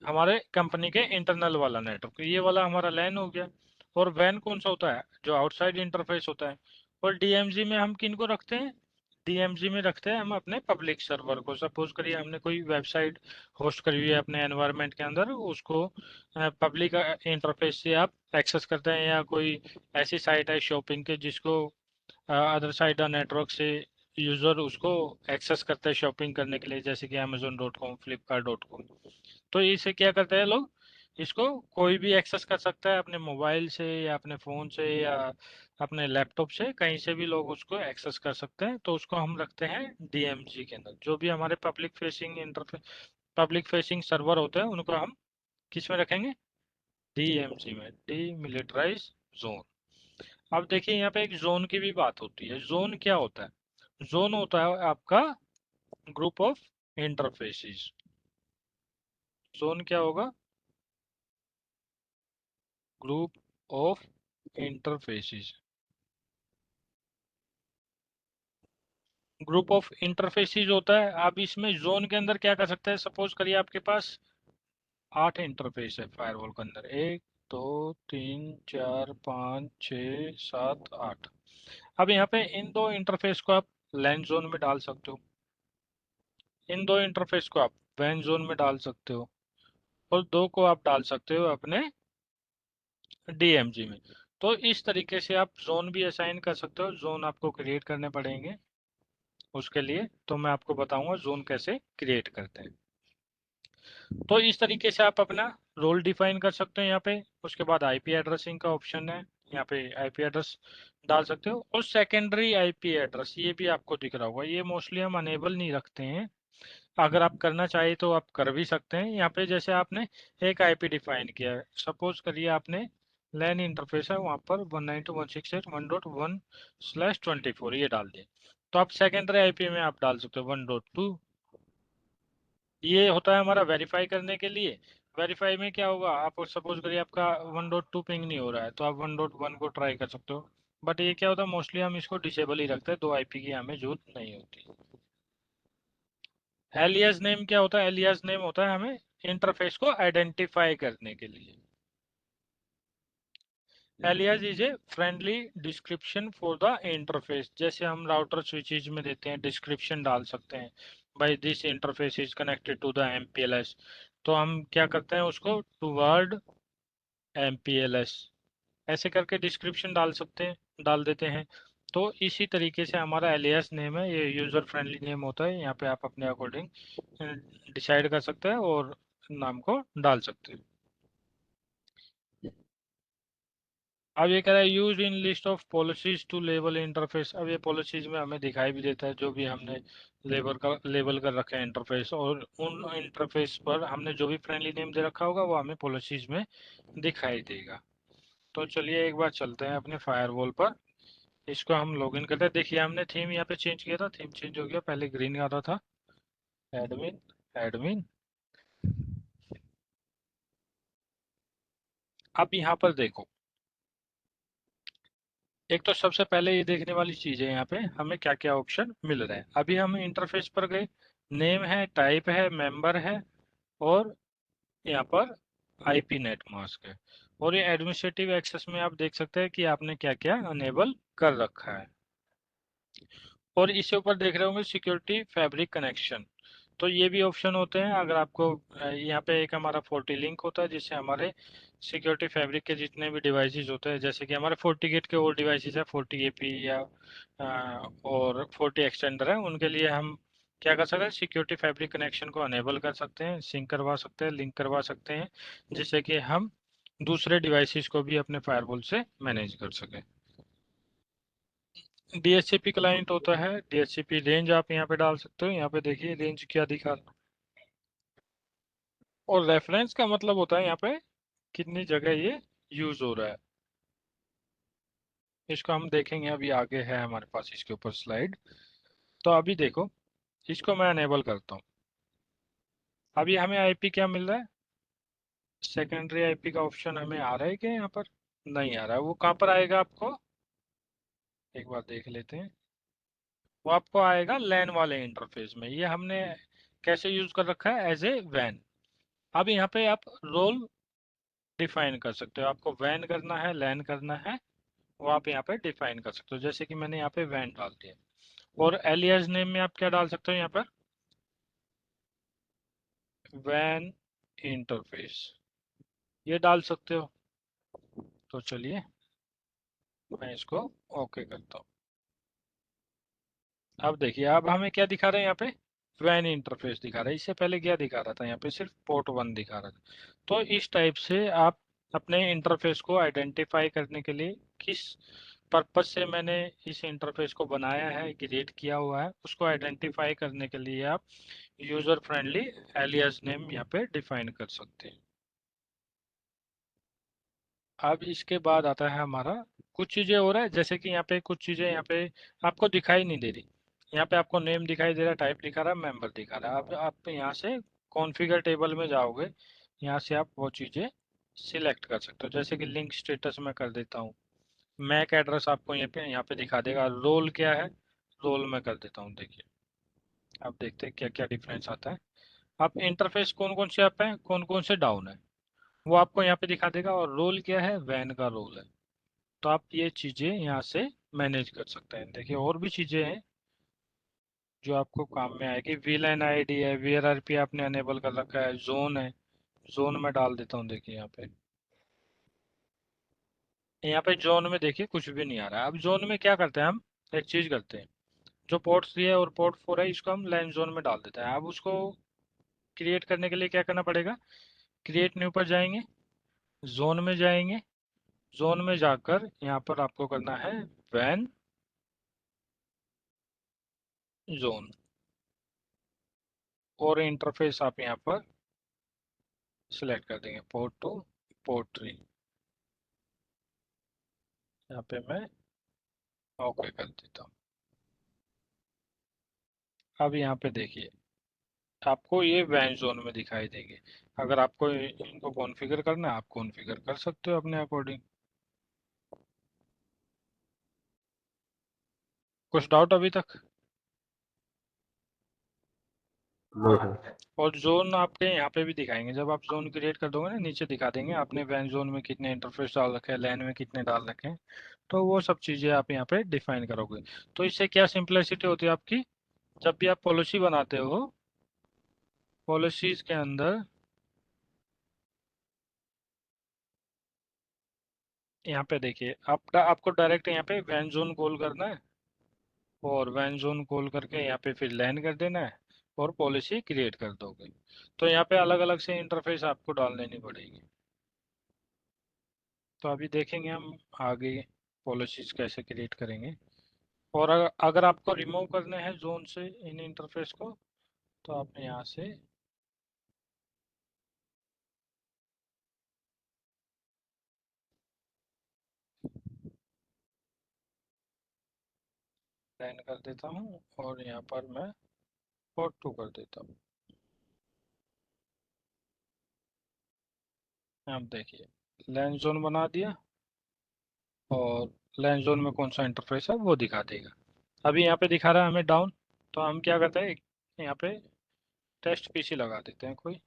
[SPEAKER 1] हमारे कंपनी के इंटरनल वाला नेटवर्क, ये वाला हमारा लैन हो गया। और वैन कौन सा होता है, जो आउटसाइड इंटरफेस होता है। और DMZ में हम किन को रखते हैं, DMZ में रखते हैं हम अपने पब्लिक सर्वर को। सपोज करिए हमने कोई वेबसाइट होस्ट करी हुई है अपने एनवायरनमेंट के अंदर, उसको पब्लिक इंटरफेस से आप एक्सेस करते हैं, या कोई ऐसी साइट है शॉपिंग के जिसको अदर साइड नेटवर्क से यूजर उसको एक्सेस करते हैं शॉपिंग करने के लिए, जैसे कि Amazon.com, Flipkart.com। तो इसे क्या करते हैं लोग, इसको कोई भी एक्सेस कर सकता है अपने मोबाइल से या अपने फ़ोन से या अपने लैपटॉप से, कहीं से भी लोग उसको एक्सेस कर सकते हैं। तो उसको हम रखते हैं डीएमजी के अंदर। जो भी हमारे पब्लिक फेसिंग सर्वर होते हैं उनको हम किस में रखेंगे? डीएमजी में, डीमिलिटराइज जोन। अब देखिए यहाँ पे एक जोन की भी बात होती है। जोन क्या होता है? जोन होता है आपका ग्रुप ऑफ इंटरफेसेस। जोन क्या होगा? Group of interfaces. Group of interfaces होता है। आप इसमें जोन के अंदर क्या कर सकते हैं? सपोज करिए आपके पास 8 इंटरफेस है फायरवॉल के अंदर। 1 2 3 4 5 6 7 8। अब यहाँ पे इन दो इंटरफेस को आप लैन जोन में डाल सकते हो, इन दो इंटरफेस को आप वैन जोन में डाल सकते हो, और दो को आप डाल सकते हो अपने डीएमजी में। तो इस तरीके से आप जोन भी असाइन कर सकते हो। जोन आपको क्रिएट करने पड़ेंगे उसके लिए, तो मैं आपको बताऊंगा जोन कैसे क्रिएट करते हैं। तो इस तरीके से आप अपना रोल डिफाइन कर सकते हो यहाँ पे। उसके बाद आईपी एड्रेसिंग का ऑप्शन है, यहाँ पे आईपी एड्रेस डाल सकते हो। और सेकेंडरी आईपी एड्रेस ये भी आपको दिख रहा होगा, ये मोस्टली हम अनेबल नहीं रखते हैं। अगर आप करना चाहिए तो आप कर भी सकते हैं। यहाँ पे जैसे आपने एक आईपी डिफाइन किया है, सपोज करिए आपने लैन इंटरफेस है वहाँ पर 192.168.1/24 ये डाल दिए। तो आप सेकेंडरी आईपी में आप डाल सकते हो 1.2। ये होता है हमारा वेरीफाई करने के लिए। वेरीफाई में क्या होगा, आप सपोज करिए आपका 1.2 पिंग नहीं हो रहा है तो आप 1.1 को ट्राई कर सकते हो। बट ये क्या होता है, मोस्टली हम इसको डिसेबल ही रखते हैं, दो आईपी की हमें जरूरत नहीं होती। एलियास नेम क्या होता है? एलियास नेम होता है हमें इंटरफेस को आइडेंटिफाई करने के लिए। Alias is a friendly description for the interface. जैसे हम राउटर स्विचेज में देते हैं डिस्क्रिप्शन डाल सकते हैं, by this interface is connected to the MPLS. तो हम क्या करते हैं उसको टुवर्ड एमपीएलएस ऐसे करके डिस्क्रिप्शन डाल सकते हैं, डाल देते हैं। तो इसी तरीके से हमारा एलियास नेम है, ये यूजर फ्रेंडली नेम होता है। यहाँ पे आप अपने अकॉर्डिंग डिसाइड कर सकते हैं और नाम को डाल सकते हैं। अब ये कह रहा है use in list of policies to label interface. अब ये पॉलिसीज में हमें दिखाई भी देता है जो भी हमने लेबल कर रखा है इंटरफेस, और उन इंटरफेस पर हमने जो भी फ्रेंडली नेम दे रखा होगा वो हमें पॉलिसीज में दिखाई देगा। तो चलिए एक बार चलते हैं अपने फायरवॉल पर, इसको हम लॉगिन करते हैं। देखिए हमने थीम यहाँ पे चेंज किया था, थीम चेंज हो गया, पहले ग्रीन आ रहा था। Admin, admin. अब यहाँ पर देखो, एक तो सबसे पहले ये देखने वाली चीज है यहाँ पे हमें क्या क्या ऑप्शन मिल रहे हैं। अभी हम इंटरफेस पर गए, नेम है, टाइप है, मेंबर है, और यहाँ पर आईपी नेट मास्क है। और ये एडमिनिस्ट्रेटिव एक्सेस में आप देख सकते हैं कि आपने क्या क्या अनेबल कर रखा है। और इसके ऊपर देख रहे होंगे सिक्योरिटी फैब्रिक कनेक्शन। तो ये भी ऑप्शन होते हैं। अगर आपको यहाँ पे एक हमारा 40 लिंक होता है जिससे हमारे सिक्योरिटी फैब्रिक के जितने भी डिवाइसेस होते हैं, जैसे कि हमारे 40 गेट के और डिवाइसेस है, 40 एपी या और 40 एक्सटेंडर है, उनके लिए हम क्या कर सकते हैं, सिक्योरिटी फैब्रिक कनेक्शन को अनेबल कर सकते हैं, सिंक करवा सकते हैं, लिंक करवा सकते हैं, जिससे कि हम दूसरे डिवाइसेस को भी अपने फायरवॉल से मैनेज कर सकें। डीएचसीपी क्लाइंट होता है, डीएचसीपी रेंज आप यहाँ पे डाल सकते हो। यहाँ पे देखिए रेंज क्या दिखा रहा है। और रेफरेंस का मतलब होता है यहाँ पे कितनी जगह ये यूज हो रहा है। इसको हम देखेंगे, अभी आगे है हमारे पास इसके ऊपर स्लाइड। तो अभी देखो, इसको मैं अनेबल करता हूँ। अभी हमें आईपी क्या मिल रहा है? सेकेंडरी आईपी का ऑप्शन हमें आ रहा है क्या यहाँ पर? नहीं आ रहा है। वो कहाँ पर आएगा आपको, एक बार देख लेते हैं। वो आपको आएगा लैन वाले इंटरफेस में। ये हमने कैसे यूज कर रखा है? एज ए वैन। अब यहाँ पे आप रोल डिफाइन कर सकते हो, आपको वैन करना है, लैन करना है, वो आप यहाँ पे डिफाइन कर सकते हो। जैसे कि मैंने यहाँ पे वैन डाल दिया। और एलियास नेम में आप क्या डाल सकते हो यहाँ पर? वैन इंटरफेस ये डाल सकते हो। तो चलिए मैं इसको ओके करता हूँ। अब देखिए अब हमें क्या दिखा रहे हैं यहाँ पे? वैन इंटरफेस दिखा रहा है। इससे पहले क्या दिखा रहा था, यहाँ पे सिर्फ पोर्ट 1 दिखा रहा था। तो इस टाइप से आप अपने इंटरफेस को आइडेंटिफाई करने के लिए, किस पर्पज से मैंने इस इंटरफेस को बनाया है, क्रिएट किया हुआ है, उसको आइडेंटिफाई करने के लिए आप यूजर फ्रेंडली एलियास नेम यहाँ पे डिफाइन कर सकते हैं। अब इसके बाद आता है हमारा कुछ चीजें हो रहा है, जैसे कि यहाँ पे कुछ चीजें यहाँ पे आपको दिखाई नहीं दे रही। यहाँ पे आपको नेम दिखाई दे रहा है, टाइप दिखा रहा है, मेंबर दिखा रहा है। अब आप यहाँ से कॉन्फ़िगर टेबल में जाओगे, यहाँ से आप वो चीजें सिलेक्ट कर सकते हो। जैसे कि लिंक स्टेटस में कर देता हूँ, मैक एड्रेस आपको यहाँ पे दिखा देगा, रोल क्या है, रोल में कर देता हूँ। देखिए, अब देखते हैं क्या क्या डिफरेंस आता है। आप इंटरफेस कौन कौन से अप है, कौन कौन से डाउन है, वो आपको यहाँ पे दिखा देगा। और रोल क्या है, वैन का रोल है। तो आप ये चीजें यहाँ से मैनेज कर सकते हैं। देखिए, और भी चीजें हैं जो आपको काम में आएगी। वीलाइन आईडी है, वीआरआरपी आपने अनेबल कर रखा है, जोन है, जोन में डाल देता हूँ। देखिए यहाँ पे जोन में देखिए कुछ भी नहीं आ रहा है। अब जोन में क्या करते हैं हम, एक चीज करते हैं, जो पोर्ट 3 है और पोर्ट 4 है, इसको हम लैन जोन में डाल देते हैं। अब उसको क्रिएट करने के लिए क्या करना पड़ेगा, क्रिएट न्यू पर जाएंगे, जोन में जाएंगे, जोन में जाकर यहाँ पर आपको करना है वैन जोन, और इंटरफेस आप यहाँ पर सिलेक्ट कर देंगे, पोर्ट 2, पोर्ट 3। यहाँ पे मैं ओके कर देता हूँ। अब यहाँ पे देखिए, आपको ये वैन जोन में दिखाई देंगे। अगर आपको इनको कॉन्फ़िगर करना है, आप कॉन्फ़िगर कर सकते हो अपने अकॉर्डिंग। कुछ डाउट अभी तक?
[SPEAKER 2] नहीं है।
[SPEAKER 1] और जोन आपके यहाँ पे भी दिखाएंगे, जब आप जोन क्रिएट कर दोगे ना, नीचे दिखा देंगे आपने वैन जोन में कितने इंटरफेस डाल रखे हैं, लैन में कितने डाल रखे हैं। तो वो सब चीज़ें आप यहाँ पे डिफाइन करोगे। तो इससे क्या सिंप्लिसिटी होती है आपकी, जब भी आप पॉलिसी बनाते हो, पॉलिसीज के अंदर यहाँ पे देखिए, आपको डायरेक्ट यहाँ पे वैन जोन कॉल करना है, और वैन जोन कॉल करके यहाँ पे फिर लैन कर देना है, और पॉलिसी क्रिएट कर दोगे। तो यहाँ पे अलग अलग से इंटरफेस आपको डाल देनी पड़ेगी। तो अभी देखेंगे हम आगे पॉलिसीज कैसे क्रिएट करेंगे। और अगर आपको रिमूव करने हैं जोन से इन इंटरफेस को, तो आप यहाँ से लैन कर देता हूँ, और यहाँ पर मैं पोर्ट 2 कर देता हूँ। आप देखिए, लैन जोन बना दिया, और लैन जोन में कौन सा इंटरफेस है वो दिखा देगा। अभी यहाँ पे दिखा रहा है हमें डाउन। तो हम क्या करते हैं, यहाँ पे टेस्ट पीसी लगा देते हैं कोई।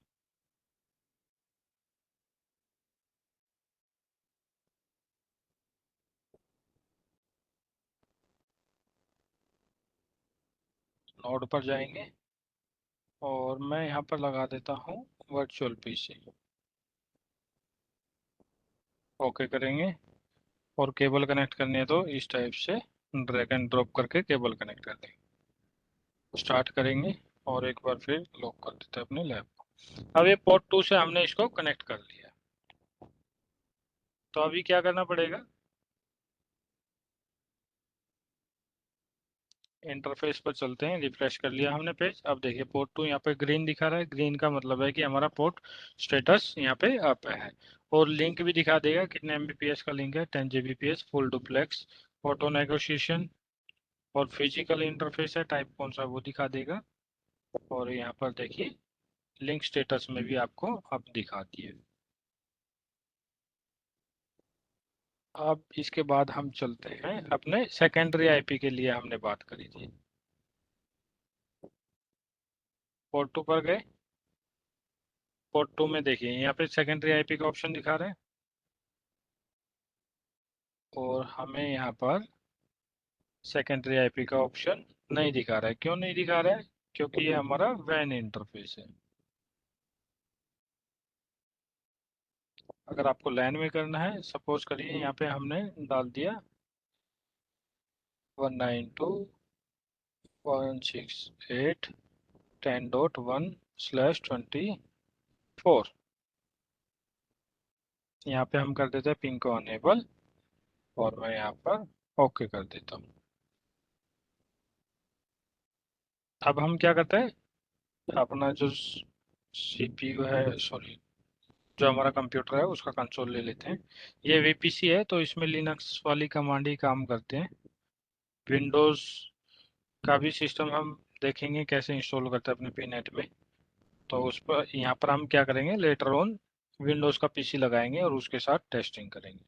[SPEAKER 1] नोड पर जाएंगे, और मैं यहाँ पर लगा देता हूँ वर्चुअल पीसी। ओके करेंगे, और केबल कनेक्ट करनी है तो इस टाइप से ड्रैग एंड ड्रॉप करके केबल कनेक्ट कर देंगे। स्टार्ट करेंगे, और एक बार फिर लॉक कर देते हैं अपने लैब को। अब ये पोर्ट 2 से हमने इसको कनेक्ट कर लिया। तो अभी क्या करना पड़ेगा, इंटरफेस पर चलते हैं। रिफ्रेश कर लिया हमने पेज। अब देखिए, पोर्ट 2 यहाँ पे ग्रीन दिखा रहा है, ग्रीन का मतलब है कि हमारा पोर्ट स्टेटस यहाँ पे अप है। और लिंक भी दिखा देगा कितने एमबीपीएस का लिंक है, 10 Gbps full duplex, auto negotiation, और फिजिकल इंटरफेस है टाइप कौन सा वो दिखा देगा। और यहाँ पर देखिए, लिंक स्टेटस में भी आपको अब दिखाती है। अब इसके बाद हम चलते हैं अपने सेकेंडरी आईपी के लिए, हमने बात करी थी। पोर्ट 2 पर गए, पोर्ट 2 में देखिए यहाँ पे सेकेंडरी आईपी का ऑप्शन दिखा रहे हैं, और हमें यहाँ पर सेकेंडरी आईपी का ऑप्शन नहीं दिखा रहा है। क्यों नहीं दिखा रहा है, क्योंकि ये हमारा वैन इंटरफेस है। अगर आपको लैन में करना है, सपोज करिए यहाँ पे हमने डाल दिया 192.168.1.1 10.1/24। यहाँ पे हम कर देते हैं पिंग को अनेबल, और मैं यहाँ पर ओके कर देता हूँ। अब हम क्या करते हैं, अपना जो सीपीयू है, सॉरी, जो हमारा कंप्यूटर है उसका कंसोल ले लेते हैं। ये वीपीसी है तो इसमें लिनक्स वाली कमांड ही काम करते हैं। विंडोज का भी सिस्टम हम देखेंगे कैसे इंस्टॉल करते हैं अपने पीनेट में। तो उस पर यहाँ पर हम क्या करेंगे, लेटर ऑन विंडोज का पीसी लगाएंगे और उसके साथ टेस्टिंग करेंगे।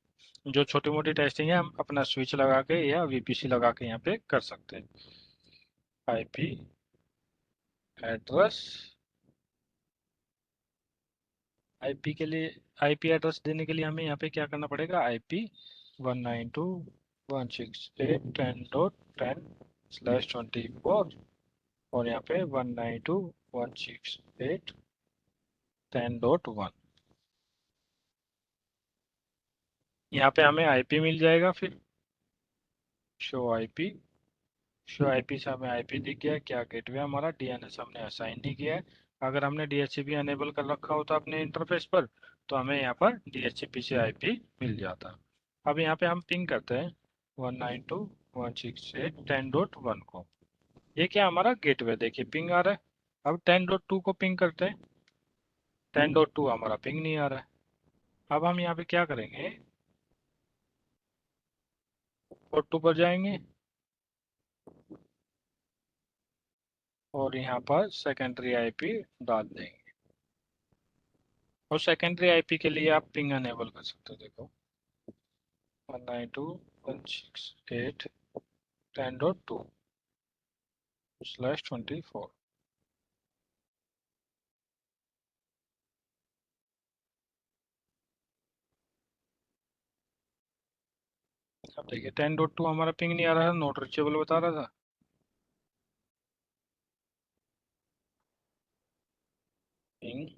[SPEAKER 1] जो छोटी मोटी टेस्टिंग है हम अपना स्विच लगा के या वीपीसी लगा के यहाँ पे कर सकते हैं। आईपी एड्रेस, आईपी के लिए, आईपी एड्रेस देने के लिए हमें यहाँ पे क्या करना पड़ेगा, आईपी 192.168.10.10/24, और यहाँ पे 192.168.10.1। यहाँ पे हमें आईपी मिल जाएगा। फिर शो आईपी, शो आईपी से हमें आईपी दिख गया। क्या गेटवे हमारा डीएनएस हमने असाइन नहीं किया है। अगर हमने डीएचसीपी अनेबल कर रखा होता अपने इंटरफेस पर तो हमें यहाँ पर डीएचसीपी से आईपी मिल जाता। अब यहाँ पे हम पिंग करते हैं 192.168.10.1 को। ये क्या हमारा गेटवे, देखिए पिंग आ रहा है। अब 10.2 को पिंग करते हैं, 10.2 हमारा पिंग नहीं आ रहा है। अब हम यहाँ पे क्या करेंगे, पोर्ट 2 पर जाएंगे और यहाँ पर सेकेंडरी आईपी डाल देंगे। और सेकेंडरी आईपी के लिए आप पिंग अनेबल कर सकते हो। देखो 192.168.10.2/24। अब देखिए 10.2 हमारा पिंग नहीं आ रहा था, नॉट रीचेबल बता रहा था। पिंग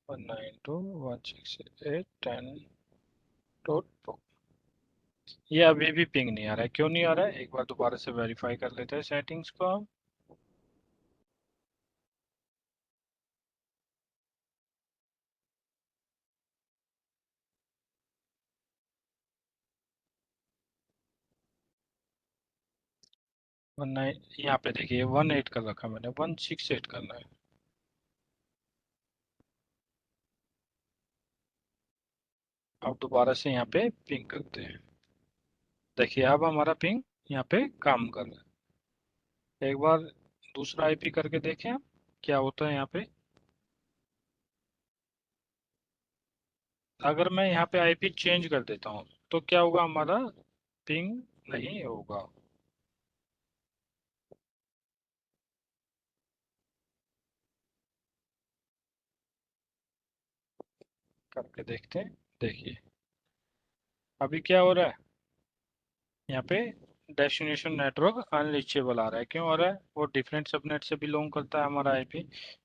[SPEAKER 1] 192.168.10.2। ये अभी भी पिंग नहीं आ रहा है, क्यों नहीं आ रहा है, एक बार दोबारा से वेरीफाई कर लेते हैं सेटिंग्स को हम। यहाँ पे देखिए 18 कर रखा मैंने, 168 करना है। अब दोबारा से यहाँ पे पिंग करते हैं। देखिए अब हमारा पिंग यहाँ पे काम कर रहा है। एक बार दूसरा आईपी करके देखें आप क्या होता है यहाँ पे। अगर मैं यहाँ पे आईपी चेंज कर देता हूँ तो क्या होगा, हमारा पिंग नहीं होगा। करके देखते हैं। देखिए अभी क्या हो रहा है, यहाँ पे डेस्टिनेशन नेटवर्क अनरीचेबल आ रहा है। क्यों आ रहा है, वो डिफरेंट सबनेट से बिलोंग करता है हमारा आईपी,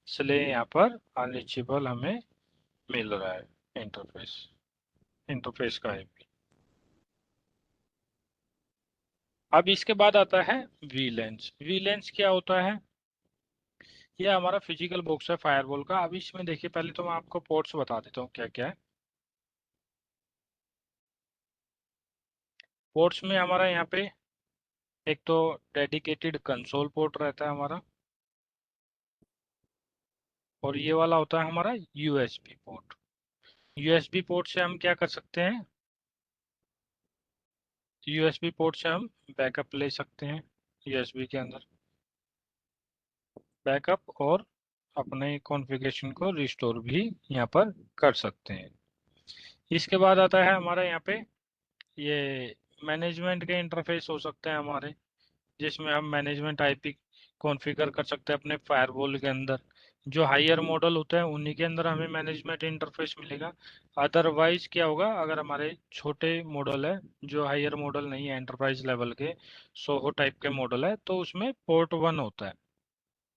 [SPEAKER 1] इसलिए यहाँ पर अनरीचेबल हमें मिल रहा है इंटरफेस, इंटरफेस का आईपी। अब इसके बाद आता है वीलेंस। वीलेंस क्या होता है, ये हमारा फिजिकल बॉक्स है फायरवॉल का। अब इसमें देखिए पहले तो मैं आपको पोर्ट्स बता देता हूँ क्या क्या है। पोर्ट्स में हमारा यहाँ पे एक तो डेडिकेटेड कंसोल पोर्ट रहता है हमारा, और ये वाला होता है हमारा यूएसबी पोर्ट। यूएसबी पोर्ट से हम क्या कर सकते हैं, यूएसबी पोर्ट से हम बैकअप ले सकते हैं यूएसबी के अंदर, बैकअप, और अपने कॉन्फ़िगरेशन को रिस्टोर भी यहाँ पर कर सकते हैं। इसके बाद आता है हमारा यहाँ पे ये मैनेजमेंट के इंटरफेस हो सकते हैं हमारे, जिसमें हम मैनेजमेंट आईपी कॉन्फ़िगर कर सकते हैं अपने फायरवॉल के अंदर। जो हायर मॉडल होता है उन्हीं के अंदर हमें मैनेजमेंट इंटरफेस मिलेगा। अदरवाइज क्या होगा, अगर हमारे छोटे मॉडल है, जो हायर मॉडल नहीं है, एंटरप्राइज लेवल के सोहो टाइप के मॉडल है, तो उसमें पोर्ट 1 होता है।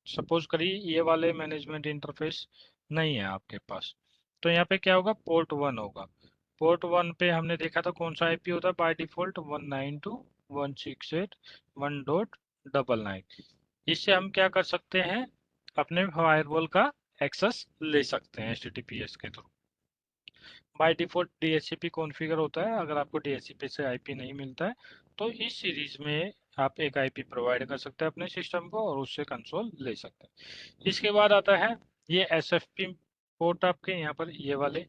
[SPEAKER 1] सपोज करिए ये वाले मैनेजमेंट इंटरफेस नहीं है आपके पास, तो यहाँ पे क्या होगा, पोर्ट 1 होगा। पोर्ट 1 पे हमने देखा था कौन सा आईपी होता है बाय डिफॉल्ट, 192.168.1.99। इससे हम क्या कर सकते हैं, अपने फायरवॉल का एक्सेस ले सकते हैं HTTPS के through. By default DHCP configure होता है। अगर आपको DHCP से IP नहीं मिलता है तो इस सीरीज में आप एक IP प्रोवाइड कर सकते हैं अपने सिस्टम को और उससे कंसोल ले सकते हैं। इसके बाद आता है ये SFP पोर्ट, आपके यहाँ पर ये वाले।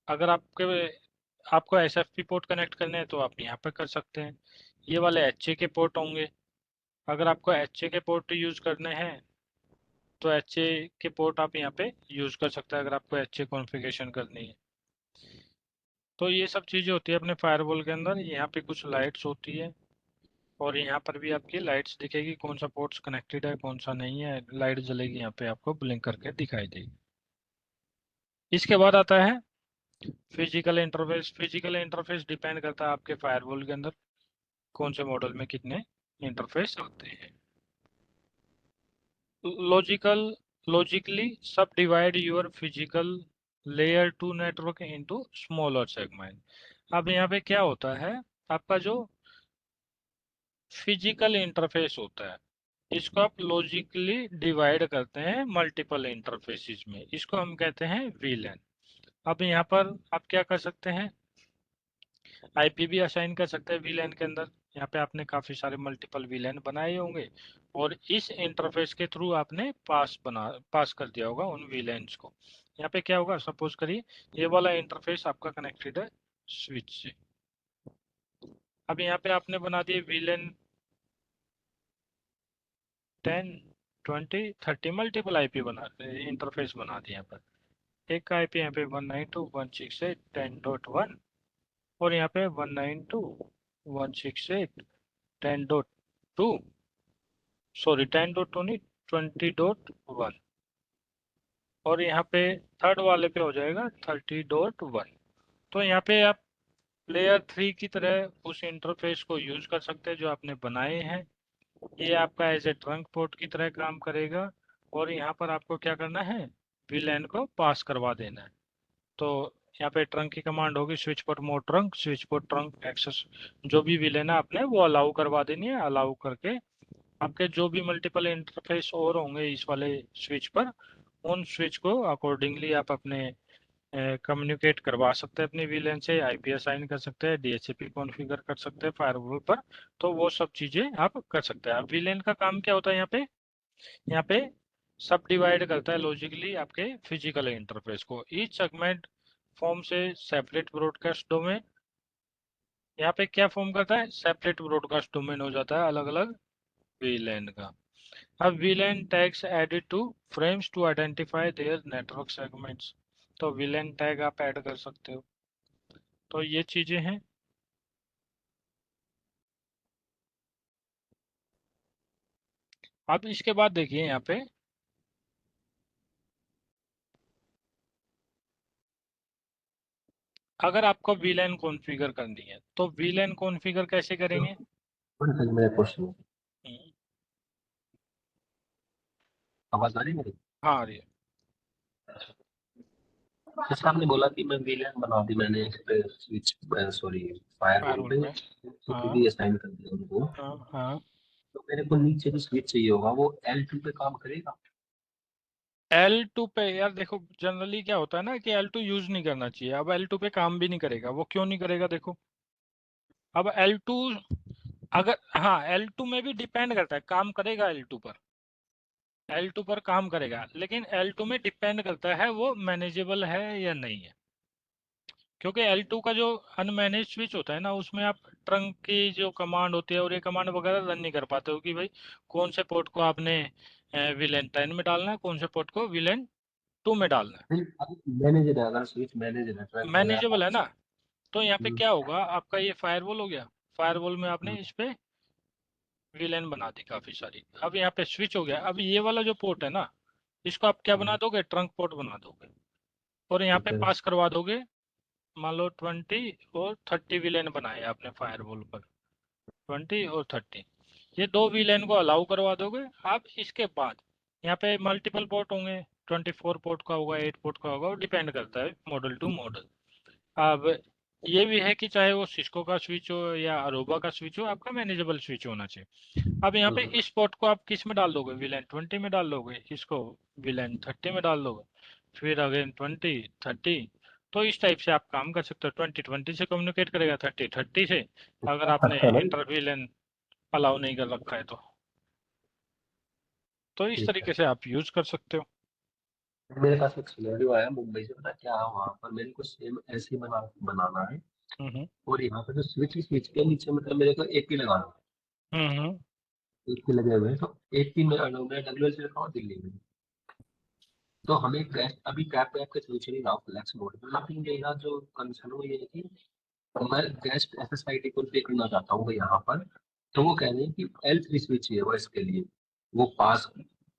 [SPEAKER 1] अगर आपको SFP पोर्ट कनेक्ट करने हैं तो आप यहाँ पर कर सकते हैं। ये वाले HA के पोर्ट होंगे। अगर आपको HA के पोर्ट यूज करने हैं तो HA के पोर्ट आप यहाँ पे यूज कर सकते हैं अगर आपको HA कॉन्फ़िगरेशन करनी है। तो ये सब चीजें होती है अपने फायरवॉल के अंदर। यहाँ पे कुछ लाइट्स होती है और यहाँ पर भी आपकी लाइट्स दिखेगी, कौन सा पोर्ट्स कनेक्टेड है कौन सा नहीं है, लाइट जलेगी यहाँ पे आपको ब्लिंक करके दिखाई देगी। इसके बाद आता है physical interface. Physical interface depend करता है आपके फायरवॉल के अंदर कौन से मॉडल में कितने इंटरफेस आते हैं। Logically subdivide your physical layer two network into smaller segment. अब यहाँ पे क्या होता है, आपका जो फिजिकल इंटरफेस होता है इसको आप लॉजिकली डिवाइड करते हैं मल्टीपल इंटरफेसेस में, इसको हम कहते हैं VLAN। अब यहाँ पर आप क्या कर सकते हैं, IP भी असाइन कर सकते हैं VLAN के अंदर। यहाँ पे आपने काफी सारे मल्टीपल VLAN बनाए होंगे और इस इंटरफेस के थ्रू आपने पास कर दिया होगा उन VLANs को। यहाँ पे क्या होगा, सपोज करिए ये वाला इंटरफेस आपका कनेक्टेड है स्विच से। अब यहाँ पे आपने बना दिए VLAN 10 20 30 मल्टीपल IP बना इंटरफेस बना दिए यहाँ पर। एक का IP यहाँ पे 192.168.10.1 और यहाँ पे 192.168.10.2, सॉरी 10.2 नहीं 20.1, और यहाँ पे थर्ड वाले पे हो जाएगा 30.1। तो यहाँ पे आप लेयर 3 की तरह उस इंटरफेस को यूज कर सकते हैं जो आपने बनाए हैं। ये आपका एज ए ट्रंक पोर्ट की तरह काम करेगा और यहाँ पर आपको क्या करना है, VLAN को पास करवा देना है। तो यहाँ पे ट्रंक की कमांड होगी switch port mode trunk, switch port trunk access, जो भी VLAN है आपने वो अलाउ करवा देनी है। अलाउ करके आपके जो भी मल्टीपल इंटरफेस और होंगे इस वाले स्विच पर, उन स्विच को अकॉर्डिंगली आप अपने कम्युनिकेट करवा सकते हैं अपनी VLAN से, IP असाइन कर सकते हैं, DHCP कॉन्फ़िगर कर सकते हैं फायरवॉल पर। तो वो सब चीजें आप कर सकते हैं। अब VLAN का काम क्या होता है, यहाँ पे सब डिवाइड करता है लॉजिकली आपके फिजिकल इंटरफेस को। ईच सेगमेंट फॉर्म से सेपरेट ब्रॉडकास्ट डोमेन। यहाँ पे क्या फॉर्म करता है, सेपरेट ब्रॉडकास्ट डोमेन हो जाता है अलग अलग VLAN का। अब VLAN tags added to frames to identify their network segments. तो VLAN टैग आप ऐड कर सकते हो। तो ये चीजें हैं। अब इसके बाद देखिए यहाँ पे, अगर आपको VLAN कॉन्फ़िगर करनी है तो VLAN कॉन्फ़िगर कैसे करेंगे।
[SPEAKER 2] वन सेकंड, मेरा क्वेश्चन।
[SPEAKER 1] हम्म,
[SPEAKER 2] आवाज आ रही है मेरी?
[SPEAKER 1] हाँ आ रही है।
[SPEAKER 2] जैसे आपने बोला कि मैं वीलैन बना दी मैंने इस पे स्विच, सॉरी, फायरवॉल
[SPEAKER 1] फायरवॉल
[SPEAKER 2] पे
[SPEAKER 1] पे। हाँ
[SPEAKER 2] भी असाइन कर दिया उनको।
[SPEAKER 1] हाँ हाँ।
[SPEAKER 2] तो मेरे को नीचे जो स्विच चाहिए होगा वो L2 पे काम करेगा?
[SPEAKER 1] L2 पे यार देखो, जनरली क्या होता है ना कि L2 यूज नहीं करना चाहिए। अब L2 पे काम भी नहीं करेगा। वो क्यों नहीं करेगा, देखो अब L2, अगर हाँ L2 में भी डिपेंड करता है, काम करेगा L2 पर, L2 पर काम करेगा, लेकिन L2 में डिपेंड करता है वो मैनेजेबल है या नहीं है। क्योंकि L2 का जो अनमैनेज स्विच होता है ना, उसमें आप ट्रंक की जो कमांड होती है और ये कमांड वगैरह रन नहीं कर पाते हो कि भाई कौन से पोर्ट को आपने VLAN 10 में डालना है, कौन से पोर्ट को VLAN 2 में डालना है।
[SPEAKER 2] नहीं, अगर मैनेजर है, अगर स्विच मैनेजर है, ट्रैक वगैरह।
[SPEAKER 1] मैनेजेबल है ना। तो यहाँ पे
[SPEAKER 2] हम्म,
[SPEAKER 1] क्या होगा, आपका ये फायरवॉल हो गया, फायरवॉल में आपने इस पे VLAN बना दी काफी सारी। अब यहाँ पे स्विच हो गया। अब ये वाला जो पोर्ट है ना, इसको आप क्या बना दोगे, ट्रंक पोर्ट बना दोगे और यहाँ
[SPEAKER 2] ठीक
[SPEAKER 1] पे
[SPEAKER 2] है।
[SPEAKER 1] पास करवा दोगे। मान लो 20 और 30 VLAN बनाए आपने फायरवॉल पर, 20 और 30, ये दो VLAN को अलाउ करवा दोगे आप। इसके बाद यहाँ पे मल्टीपल पोर्ट होंगे, 24 पोर्ट का होगा, 8 पोर्ट का होगा, वो डिपेंड करता है मॉडल टू मॉडल। अब ये भी है कि चाहे वो सिस्को का स्विच हो या अरोबा का स्विच हो, आपका मैनेजेबल स्विच होना चाहिए। अब यहाँ पे
[SPEAKER 2] हम्म,
[SPEAKER 1] इस पोर्ट को आप किस में डाल दोगे, VLAN 20 में डाल दोगे, इसको VLAन 30 में डाल दोगे, फिर अगेन 20 30। तो इस टाइप से आप काम कर सकते हो। 20 20 से कम्युनिकेट करेगा, 30 30 से, अगर
[SPEAKER 2] इतना
[SPEAKER 1] आपने
[SPEAKER 2] खर्चा नहीं।
[SPEAKER 1] इंटर VLAन अलाउ नहीं कर रखा है तो इस
[SPEAKER 2] ठीक है।
[SPEAKER 1] तरीके से आप यूज कर सकते हो।
[SPEAKER 2] मेरे पास एक सिनेरियो आया मुंबई से, पता क्या है, वहां पर मेरे को सेम ऐसे ही बनाना है।
[SPEAKER 1] हम्म
[SPEAKER 2] और यहाँ पर जो स्विच के नीचे मतलब मेरे को एपी लगाना
[SPEAKER 1] हम्म।
[SPEAKER 2] है, एपी लगे हुए हैं, तो एपी में डब्ल्यू एल से रखा हुआ दिल्ली में। तो हमें अभी कैप वैप के सोच नहीं रहा फ्लैक्स मोड में, लेकिन मेरा जो कंसर्न वो ये है कि मैं गेस्ट एसएसआईडी को पे करना चाहता हूँ यहाँ पर। तो वो कह रहे हैं कि L3 स्विच चाहिए वो इसके लिए, वो पास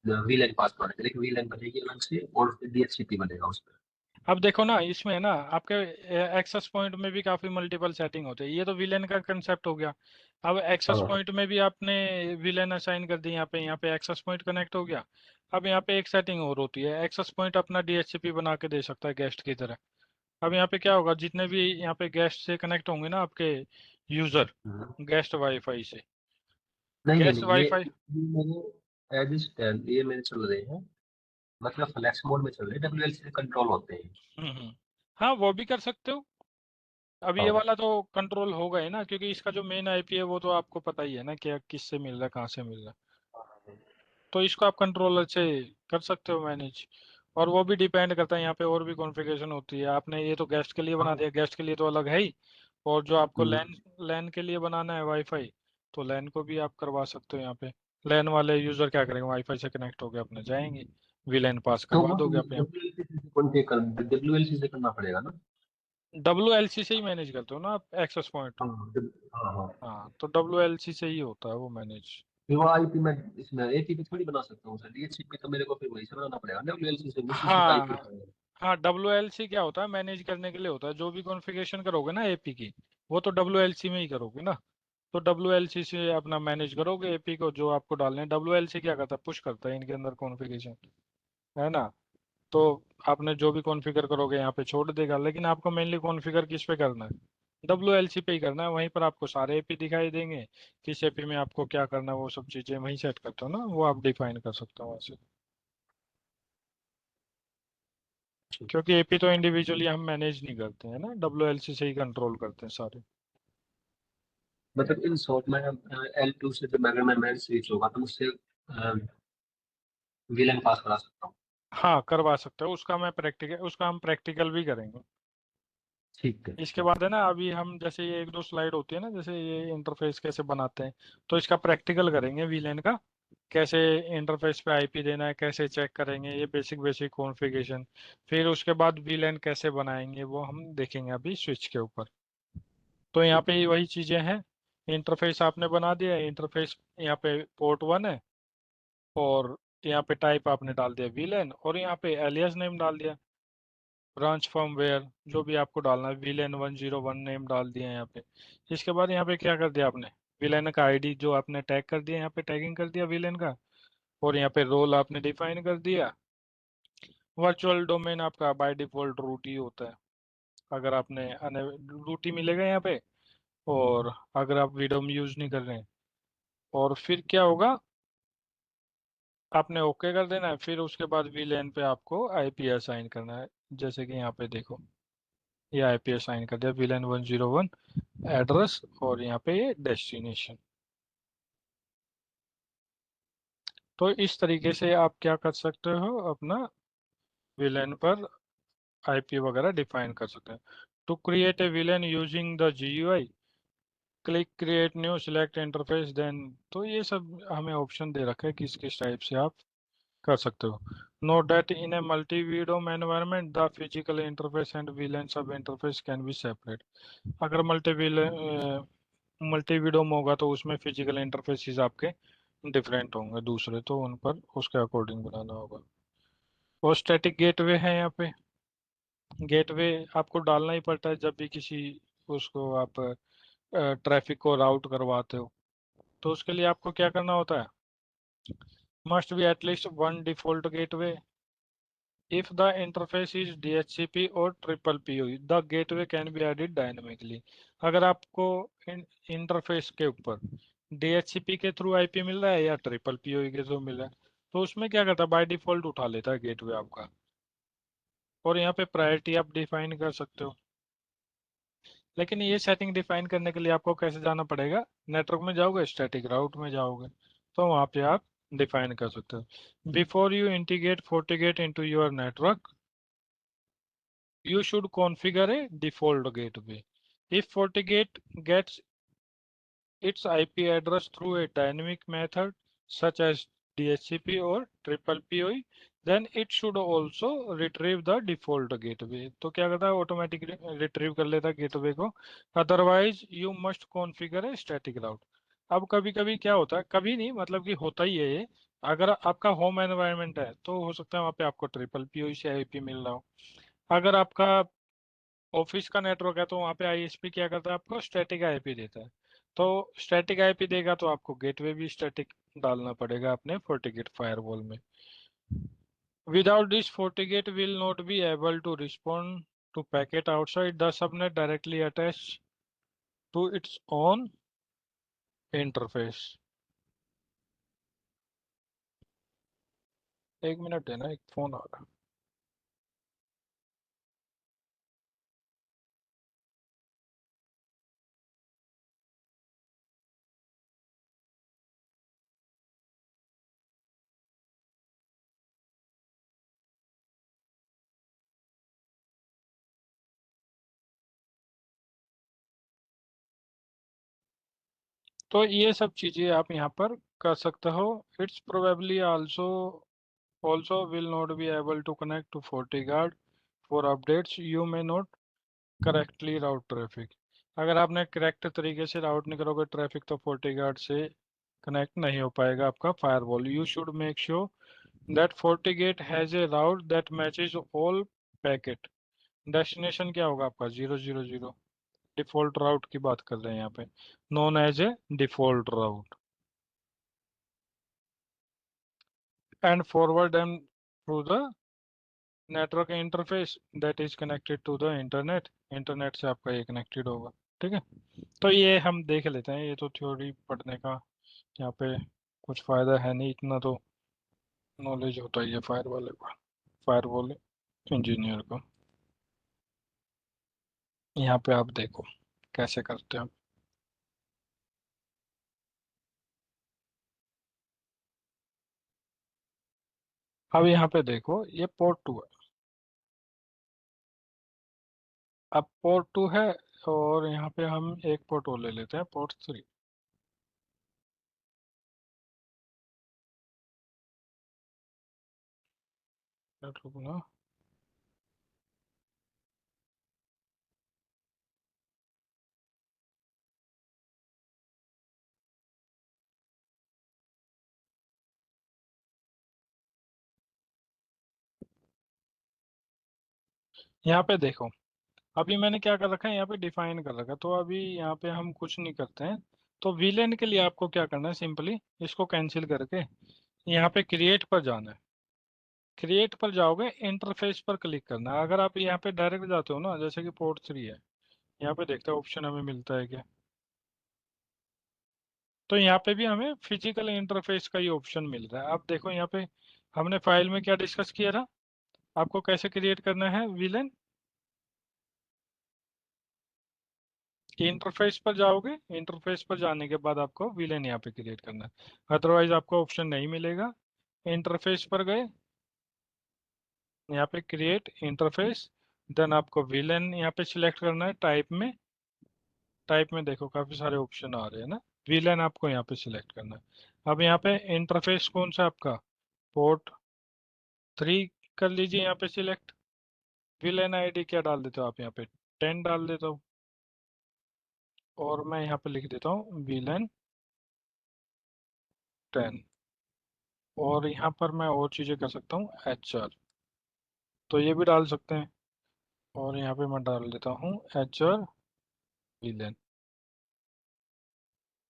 [SPEAKER 2] वीलैन पास बनेगा, लेकिन वीलैन बनेगी अलग से और डीएचसीपी बनेगा उस पर।
[SPEAKER 1] अब देखो ना, इसमें है ना आपके एक्सेस पॉइंट में भी काफी मल्टीपल सेटिंग होते हैं। ये तो विलेन का कंसेप्ट हो गया। अब एक्सेस
[SPEAKER 2] हाँ।
[SPEAKER 1] पॉइंट में भी आपने विलेन असाइन कर दी, यहाँ पे एक्सेस पॉइंट कनेक्ट हो गया। अब यहाँ पे एक सेटिंग और होती है, एक्सेस पॉइंट अपना DHCP बना के दे सकता है गेस्ट की तरह। अब यहाँ पे क्या होगा, जितने भी यहाँ पे गेस्ट से कनेक्ट होंगे ना आपके यूजर,
[SPEAKER 2] हम्म।
[SPEAKER 1] गेस्ट वाईफाई से,
[SPEAKER 2] नहीं नहीं
[SPEAKER 1] गेस्ट
[SPEAKER 2] नहीं,
[SPEAKER 1] वाईफाई।
[SPEAKER 2] ये मेरे एज स्टैंड ये मेरे चल रहे हैं, मतलब फ्लैक्स मोड में चल रहे हैं, डब्ल्यूएल से कंट्रोल होते हैं।
[SPEAKER 1] हम्म। हाँ, वो भी कर सकते हो। अब ये
[SPEAKER 2] हाँ।
[SPEAKER 1] वाला तो कंट्रोल होगा ही ना, क्योंकि इसका जो मेन आईपी है वो तो आपको पता ही है ना कि किससे मिल रहा है, कहाँ से मिल रहा है। तो इसको आप कंट्रोलर से कर सकते हो मैनेज। और वो भी डिपेंड करता है, यहाँ पे और भी कॉन्फ़िगरेशन होती है। आपने ये तो गेस्ट के लिए बना
[SPEAKER 2] हाँ।
[SPEAKER 1] दिया, गेस्ट के लिए तो अलग है ही। और जो आपको
[SPEAKER 2] हम्म।
[SPEAKER 1] लैन लैन के लिए बनाना है वाईफाई, तो लैन को भी आप करवा सकते हो यहाँ पे। लैन वाले यूजर क्या करेंगे, वाईफाई से कनेक्ट होके अपने जाएंगे, वीलैन पास
[SPEAKER 2] तो
[SPEAKER 1] करवा
[SPEAKER 2] वो
[SPEAKER 1] दोगे आप यहाँ
[SPEAKER 2] डब्ल्यूएल से करना पड़ेगा ना।
[SPEAKER 1] पे। WLC से ही मैनेज करते हो ना आप एक्सेस पॉइंट।
[SPEAKER 2] हाँ हाँ हाँ।
[SPEAKER 1] हाँ, तो WLC से ही होता है वो मैनेज।
[SPEAKER 2] फिर वो आईपी मैं इसमें एपी पे थोड़ी बना सकता हूँ सर, डीएचसीपी तो मेरे को फिर वही से बनाना पड़ेगा डब्ल्यूएलसी से, उसी से आईपी
[SPEAKER 1] हाँ
[SPEAKER 2] उठाएगा।
[SPEAKER 1] हाँ, WLC क्या होता है, मैनेज करने के लिए होता है। जो भी कॉन्फ़िगरेशन करोगे ना एपी की, वो तो WLC में ही करोगे ना। तो WLC से अपना मैनेज करोगे एपी को, जो आपको डालने हैं। WLC क्या करता है, पुश करता है इनके अंदर कॉन्फ़िगरेशन, है ना। तो आपने जो भी कॉन्फ़िगर करोगे यहाँ पे छोड़ देगा, लेकिन आपको मेनली कॉन्फ़िगर किस पे करना है, WLC पे ही करना है। वहीं पर आपको सारे एपी दिखाई देंगे, किस एपी में आपको क्या करना है, वो सब चीज़ें वहीं सेट करते हो ना, वो आप डिफाइन कर सकते हो वहाँ से। क्योंकि एपी तो इंडिविजुअली हम मैनेज नहीं करते हैं ना, WLC से ही कंट्रोल करते हैं सारे।
[SPEAKER 2] मतलब इन शॉर्ट में L2 से जब अगर मैं स्विच होगा तो मुझसे विलन पास करा सकता हूँ।
[SPEAKER 1] हाँ, करवा सकते हो। उसका हम प्रैक्टिकल भी करेंगे।
[SPEAKER 2] ठीक है
[SPEAKER 1] इसके
[SPEAKER 2] ठीक
[SPEAKER 1] बाद है ना, अभी हम जैसे ये एक दो स्लाइड होती है ना, जैसे ये इंटरफेस कैसे बनाते हैं, तो इसका प्रैक्टिकल करेंगे वीलैन का। कैसे इंटरफेस पे आईपी देना है, कैसे चेक करेंगे, ये बेसिक बेसिक कॉन्फ़िगरेशन। फिर उसके बाद वीलैन कैसे बनाएंगे वो हम देखेंगे अभी स्विच के ऊपर। तो यहाँ पे ये वही चीजें हैं। इंटरफेस आपने बना दिया, इंटरफेस यहाँ पे पोर्ट 1 है, और यहाँ पे टाइप आपने डाल दिया VLAN, और यहाँ पे एलियास नेम डाल दिया, ब्रांच फर्मवेयर जो भी आपको डालना है, VLAN 101 नेम डाल दिया यहाँ पे। इसके बाद यहाँ पे क्या कर दिया आपने, VLAN का आईडी जो आपने टैग कर दिया, यहाँ पे टैगिंग कर दिया VLAN का। और यहाँ पे रोल आपने डिफाइन कर दिया। वर्चुअल डोमेन आपका बाय डिफॉल्ट रूट ही होता है, अगर आपने रूट ही मिलेगा यहाँ पे। और अगर आप विडोम यूज नहीं कर रहे हैं, और फिर क्या होगा, आपने ओके कर देना है। फिर उसके बाद VLAN पे आपको आईपी असाइन करना है। जैसे कि यहाँ पे देखो, ये आईपी असाइन कर दिया VLAN 101 एड्रेस, और यहाँ पे ये डेस्टिनेशन। तो इस तरीके से आप क्या कर सकते हो, अपना VLAN पर आईपी वगैरह डिफाइन कर सकते हैं। To create a VLAN using the GUI, click create new, select interface then. तो ये सब हमें ऑप्शन दे रखा है किस किस टाइप से आप कर सकते हो। Note that in a multi VDOM environment the physical interface and VLAN sub interface can be separate. अगर मल्टी विडोम होगा तो उसमें फिजिकल इंटरफेसेस आपके डिफरेंट होंगे दूसरे, तो उन पर उसके अकॉर्डिंग बनाना होगा। और स्टैटिक गेटवे है यहाँ पे। गेटवे आपको डालना ही पड़ता है जब भी किसी उसको आप ट्रैफिक को राउट करवाते हो। तो उसके लिए आपको क्या करना होता है, must be at least one default gateway, If the interface is DHCP और triple PoE, the gateway can be added dynamically. अगर आपको इंटरफेस के ऊपर DHCP के थ्रू आईपी मिल रहा है या ट्रिपल PoE के थ्रू मिल रहा है, तो उसमें क्या करता है, बाय डिफॉल्ट उठा लेता है गेटवे आपका। और यहाँ पे प्रायोरिटी आप डिफाइन कर सकते हो। लेकिन ये सेटिंग डिफाइन करने के लिए आपको कैसे जाना पड़ेगा, नेटवर्क में जाओगे, स्टैटिक राउट में जाओगे, तो वहाँ पे आप डिफाइन कर सकते हो। Before you integrate FortiGate into your network, you should configure a default gateway. If FortiGate gets its IP address through a dynamic method such as DHCP or triple PoE, then it should also retrieve the default gateway. तो क्या करता है, ऑटोमेटिकली रिट्रीव कर लेता है गेटवे को। Otherwise you must configure a static route. अब कभी कभी क्या होता है, कभी नहीं मतलब कि होता ही है ये, अगर आपका होम एनवायरनमेंट है तो हो सकता है वहाँ पे आपको ट्रिपल PoE से आईपी मिल रहा हो। अगर आपका ऑफिस का नेटवर्क है तो वहाँ पे आईएसपी क्या करता है, आपको स्टैटिक आईपी देता है। तो स्टैटिक आईपी देगा तो आपको गेटवे भी स्टैटिक डालना पड़ेगा अपने FortiGate फायरवॉल में। Without this FortiGate will not be able to respond to packet outside the subnet directly attach to its own interface. एक मिनट है ना, एक फोन आ रहा है। तो ये सब चीजें आप यहाँ पर कर सकते हो। It's probably also will not be able to connect to FortiGuard for updates. You may not correctly route traffic. अगर आपने करेक्ट तरीके से राउट नहीं करोगे ट्रैफिक तो FortiGuard से कनेक्ट नहीं हो पाएगा आपका firewall. You should make sure that FortiGate has a route that matches all packet. Destination क्या होगा आपका 000। डिफॉल्ट राउट की बात कर रहे हैं यहाँ पे, known as a default route, and forward them through the network interface that is connected to the internet. Internet से आपका ये कनेक्टेड होगा। ठीक है, तो ये हम देख लेते हैं, ये तो थ्योरी पढ़ने का यहाँ पे कुछ फायदा है नहीं, इतना तो नॉलेज होता ही है फायर वाले को, फायरवॉल इंजीनियर को। यहाँ पे आप देखो कैसे करते हैं। अब यहाँ पे देखो ये पोर्ट 2 है। अब पोर्ट 2 है, और यहाँ पे हम एक पोर्ट और ले लेते हैं, पोर्ट 3। रुकना, यहाँ पे देखो अभी मैंने क्या कर रखा है, यहाँ पे डिफाइन कर रखा है, तो अभी यहाँ पे हम कुछ नहीं करते हैं। तो वीलेन के लिए आपको क्या करना है, सिंपली इसको कैंसिल करके यहाँ पे क्रिएट पर जाना है। क्रिएट पर जाओगे, इंटरफेस पर क्लिक करना है। अगर आप यहाँ पे डायरेक्ट जाते हो ना, जैसे कि पोर्ट 3 है, यहाँ पे देखते हैं ऑप्शन हमें मिलता है क्या। तो यहाँ पे भी हमें फिजिकल इंटरफेस का ही ऑप्शन मिल रहा है। आप देखो यहाँ पे हमने फाइल में क्या डिस्कस किया था, आपको कैसे क्रिएट करना है विलेन। इंटरफेस पर जाओगे, इंटरफेस पर जाने के बाद आपको विलेन यहाँ पे क्रिएट करना है, अदरवाइज आपको ऑप्शन नहीं मिलेगा। इंटरफेस पर गए, यहाँ पे क्रिएट इंटरफेस, देन आपको विलेन यहाँ पे सिलेक्ट करना है। टाइप में, टाइप में देखो काफी सारे ऑप्शन आ रहे हैं ना, विलेन आपको यहाँ पे सिलेक्ट करना है। अब यहाँ पे इंटरफेस कौन सा आपका, पोर्ट 3 कर लीजिए यहाँ पे सिलेक्ट। विलेन आईडी क्या डाल देते हो आप, यहाँ पे 10 डाल देता हूँ, और मैं यहाँ पे लिख देता हूँ विलेन 10। और यहाँ पर मैं और चीजें कर सकता हूँ, HR, तो ये भी डाल सकते हैं। और यहाँ पे मैं डाल देता हूँ HR विलेन।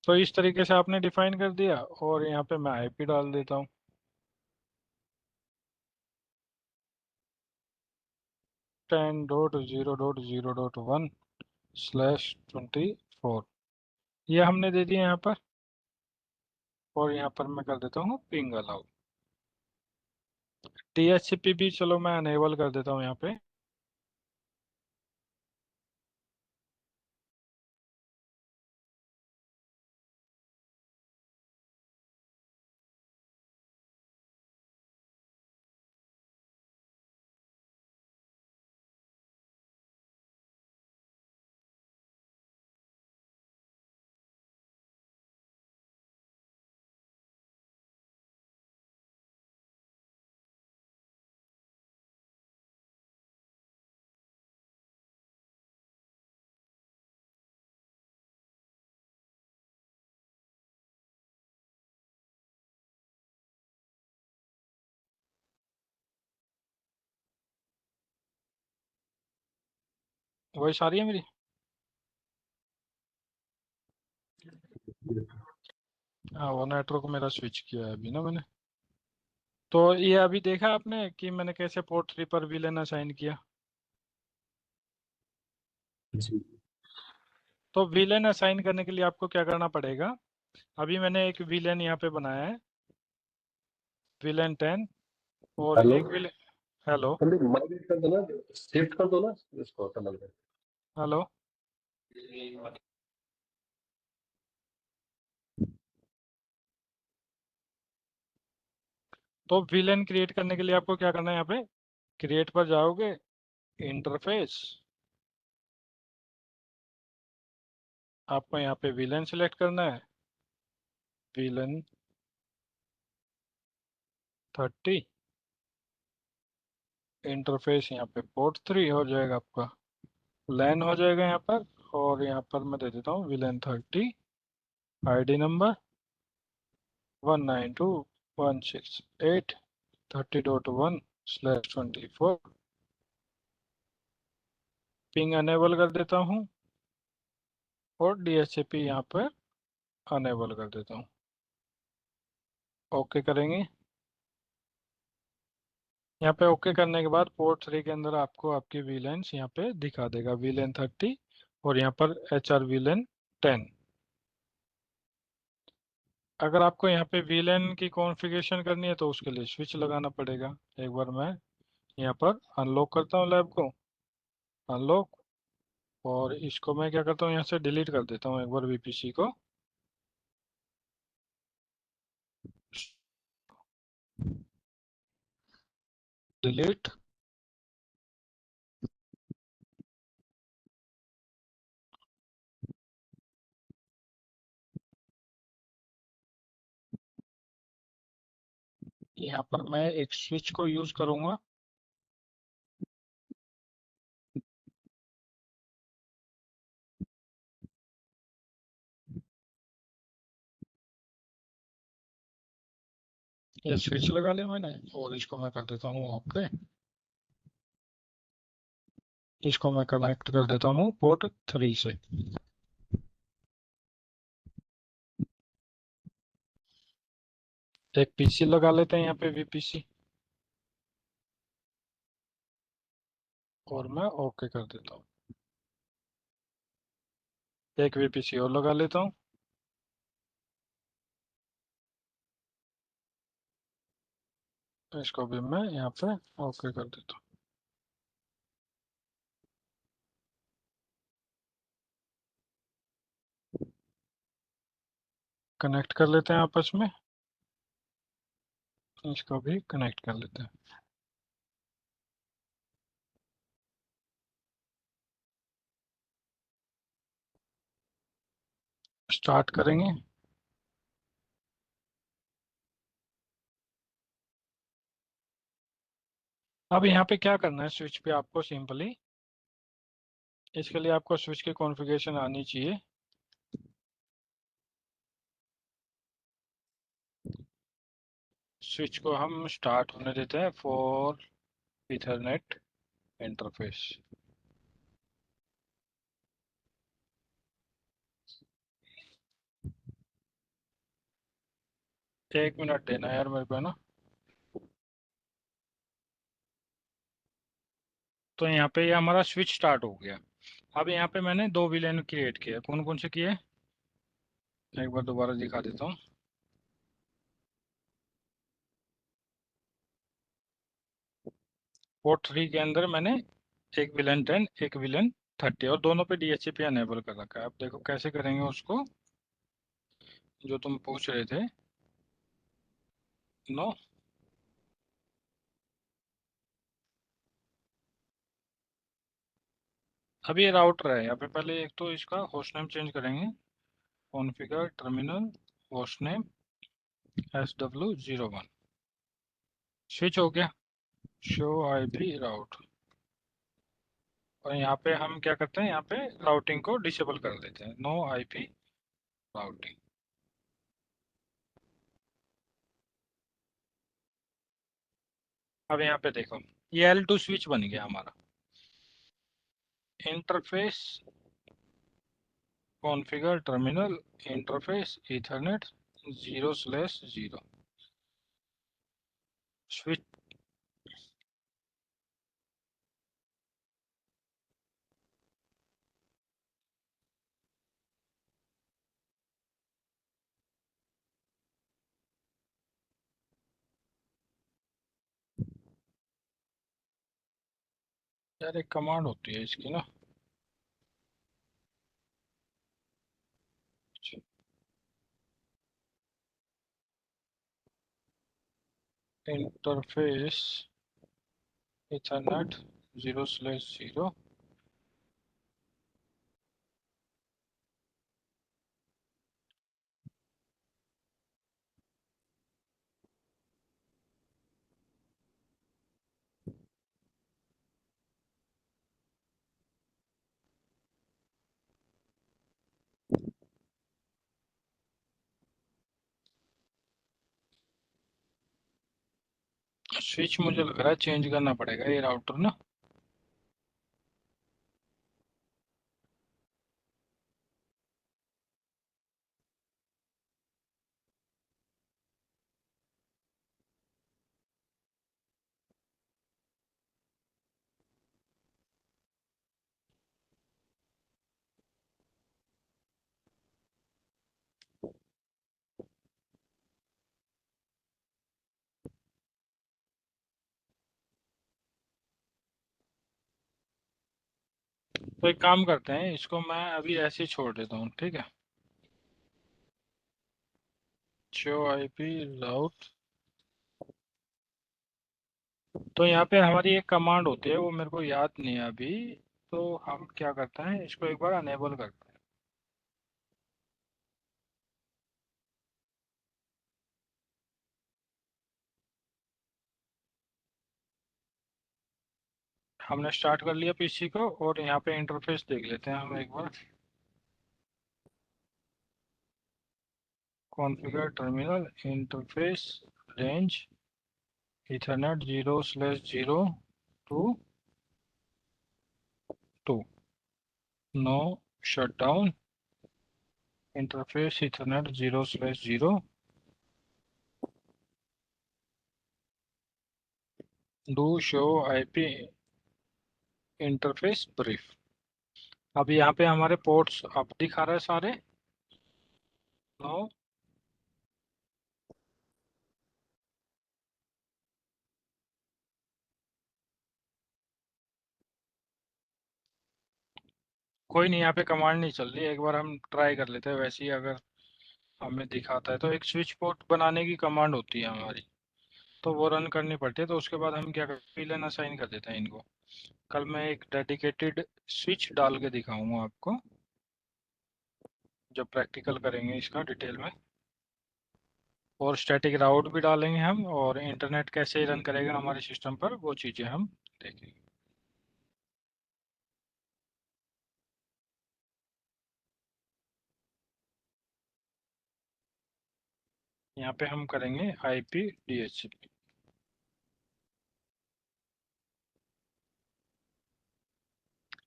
[SPEAKER 1] तो इस तरीके से आपने डिफाइन कर दिया, और यहाँ पे मैं आईपी डाल देता हूँ। -10.0.0.1/24 ये हमने दे दिया यहाँ पर, और यहाँ पर मैं कर देता हूँ पिंग अलाउ। DHCP भी चलो मैं अनेबल कर देता हूँ यहाँ पे। वही सारी है मेरी। हाँ, वो नेटवर्क मेरा स्विच किया है अभी ना मैंने। तो ये अभी देखा आपने कि मैंने कैसे पोर्ट 3 पर विलेन असाइन किया।
[SPEAKER 2] जी।
[SPEAKER 1] तो विलेन असाइन करने के लिए आपको क्या करना पड़ेगा, अभी मैंने एक विलेन यहाँ पे बनाया है, विलेन 10, और
[SPEAKER 2] हेलो,
[SPEAKER 1] एक विलेन। हेलो।
[SPEAKER 2] माइग्रेट कर दो ना, शिफ्ट कर दो ना इसको टनल पे।
[SPEAKER 1] हेलो। तो विलेन क्रिएट करने के लिए आपको क्या करना है, यहाँ पे क्रिएट पर जाओगे, इंटरफेस, आपको यहाँ पे विलेन सिलेक्ट करना है, विलेन 30, इंटरफेस यहाँ पे पोर्ट 3 हो जाएगा आपका, लैन हो जाएगा यहाँ पर, और यहाँ पर मैं दे देता हूँ VLAN 30, ID number 192.168.30.1/24, ping enable कर देता हूँ, और DHCP यहाँ पर अनेबल कर देता हूँ। ओके करेंगे। यहाँ पे ओके करने के बाद पोर्ट 3 के अंदर आपको आपकी वीलेंस यहाँ पे दिखा देगा, वीलेन 30, और यहाँ पर HR वीलेन 10। अगर आपको यहाँ पे वीलेन की कॉन्फ़िगरेशन करनी है तो उसके लिए स्विच लगाना पड़ेगा। एक बार मैं यहाँ पर अनलॉक करता हूँ लैब को, अनलॉक, और इसको मैं क्या करता हूँ, यहाँ से डिलीट कर देता हूँ एक बार VPC को। डिलीट। यहाँ पर मैं एक स्विच को यूज करूंगा। ये स्विच लगा लिया मैंने, और इसको मैं कर देता हूँ ऑफ पे। इसको मैं कनेक्ट कर देता हूँ पोर्ट 3 से। एक PC लगा लेते हैं यहाँ पे VPC, और मैं ओके कर देता हूँ। एक VPC और लगा लेता हूँ, इसको भी मैं यहाँ पे ओके कर देता हूँ। कनेक्ट कर लेते हैं आपस में, इसको भी कनेक्ट कर लेते हैं। स्टार्ट करेंगे। अब यहाँ पे क्या करना है, स्विच पे आपको सिंपली, इसके लिए आपको स्विच की कॉन्फ़िगरेशन आनी चाहिए। स्विच को हम स्टार्ट होने देते हैं फॉर इथरनेट इंटरफेस। 1 मिनट देना यार मेरे को, है ना। तो यहाँ पे ये हमारा स्विच स्टार्ट हो गया। अब यहाँ पे मैंने दो विलेन क्रिएट किए, कौन कौन से किए, एक बार दोबारा दिखा देता हूँ। पोर्ट 3 के अंदर मैंने एक विलन 10, एक विलन 30, और दोनों पे डीएचसीपी अनेबल कर रखा है। अब देखो कैसे करेंगे उसको, जो तुम पूछ रहे थे। नो, अब ये राउटर है यहाँ पे, पहले एक तो इसका होस्ट नेम चेंज करेंगे, configure terminal host name SW01, switch हो गया, शो आईपी राउट। और यहाँ पे हम क्या करते हैं, यहाँ पे राउटिंग को डिसेबल कर देते हैं, नो आईपी राउटिंग। अब यहाँ पे देखो, ये L2 स्विच बन गया हमारा। Interface configure terminal interface Ethernet 0/0 switch. यार एक कमांड होती है इसकी ना, इंटरफेस ईथरनेट 0/0। स्विच मुझे लग रहा है चेंज करना पड़ेगा ये राउटर ना। तो एक काम करते हैं, इसको मैं अभी ऐसे ही छोड़ देता हूँ, ठीक है। Show IP route. तो यहाँ पे हमारी एक कमांड होती है, वो मेरे को याद नहीं है अभी। तो हम क्या करते हैं, इसको एक बार अनेबल करते हैं। हमने स्टार्ट कर लिया पीसी को, और यहाँ पे इंटरफेस देख लेते हैं हम एक बार। Configure terminal interface range ethernet 0/0 to 2, no shutdown interface ethernet 0/0 do show IP interface brief. अब यहाँ पे हमारे पोर्ट्स अब दिखा रहा है सारे। नो, कोई नहीं, यहाँ पे कमांड नहीं चल रही, एक बार हम ट्राई कर लेते हैं वैसे ही, अगर हमें दिखाता है तो एक स्विच पोर्ट बनाने की कमांड होती है हमारी, तो वो रन करनी पड़ती है। तो उसके बाद हम क्या करते हैं, विलेन असाइन कर देते हैं इनको। कल मैं एक डेडिकेटेड स्विच डाल के दिखाऊंगा आपको, जब प्रैक्टिकल करेंगे इसका डिटेल में। और स्टैटिक राउट भी डालेंगे हम, और इंटरनेट कैसे रन करेगा हमारे सिस्टम पर, वो चीज़ें हम देखेंगे। यहाँ पे हम करेंगे आईपी डीएचसीपी।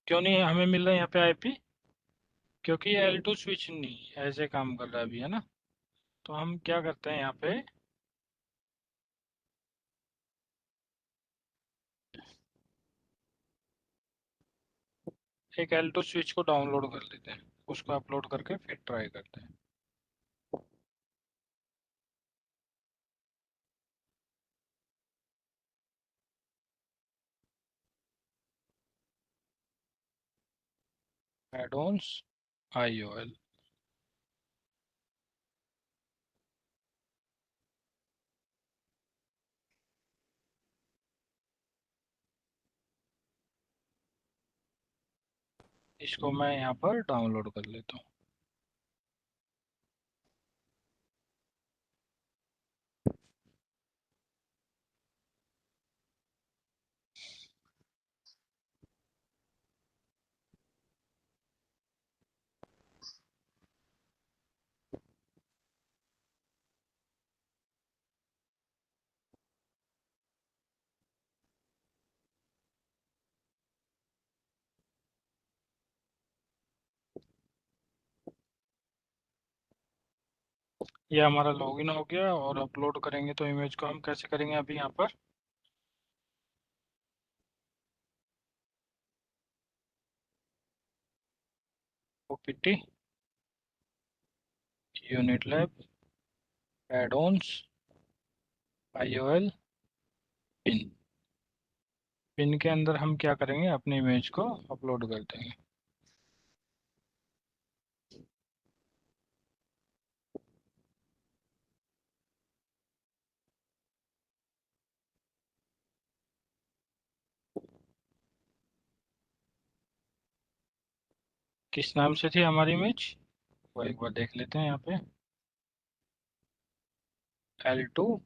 [SPEAKER 1] क्यों नहीं हमें मिल रहा है यहाँ पे आईपी, क्योंकि ये L2 स्विच नहीं ऐसे काम कर रहा है अभी, है ना। तो हम क्या करते हैं यहाँ पे, एक L2 स्विच को डाउनलोड कर लेते हैं, उसको अपलोड करके फिर ट्राई करते हैं। Add-ons IOL। इसको मैं यहाँ पर डाउनलोड कर लेता हूँ। ये हमारा लॉगिन हो गया, और अपलोड करेंगे तो इमेज को हम कैसे करेंगे अभी यहाँ पर। OPT, unit lab, add-ons IOL, pin. Pin के अंदर हम क्या करेंगे, अपनी इमेज को अपलोड कर देंगे। किस नाम से थी हमारी इमेज, वो एक बार देख लेते हैं यहाँ पे। L2।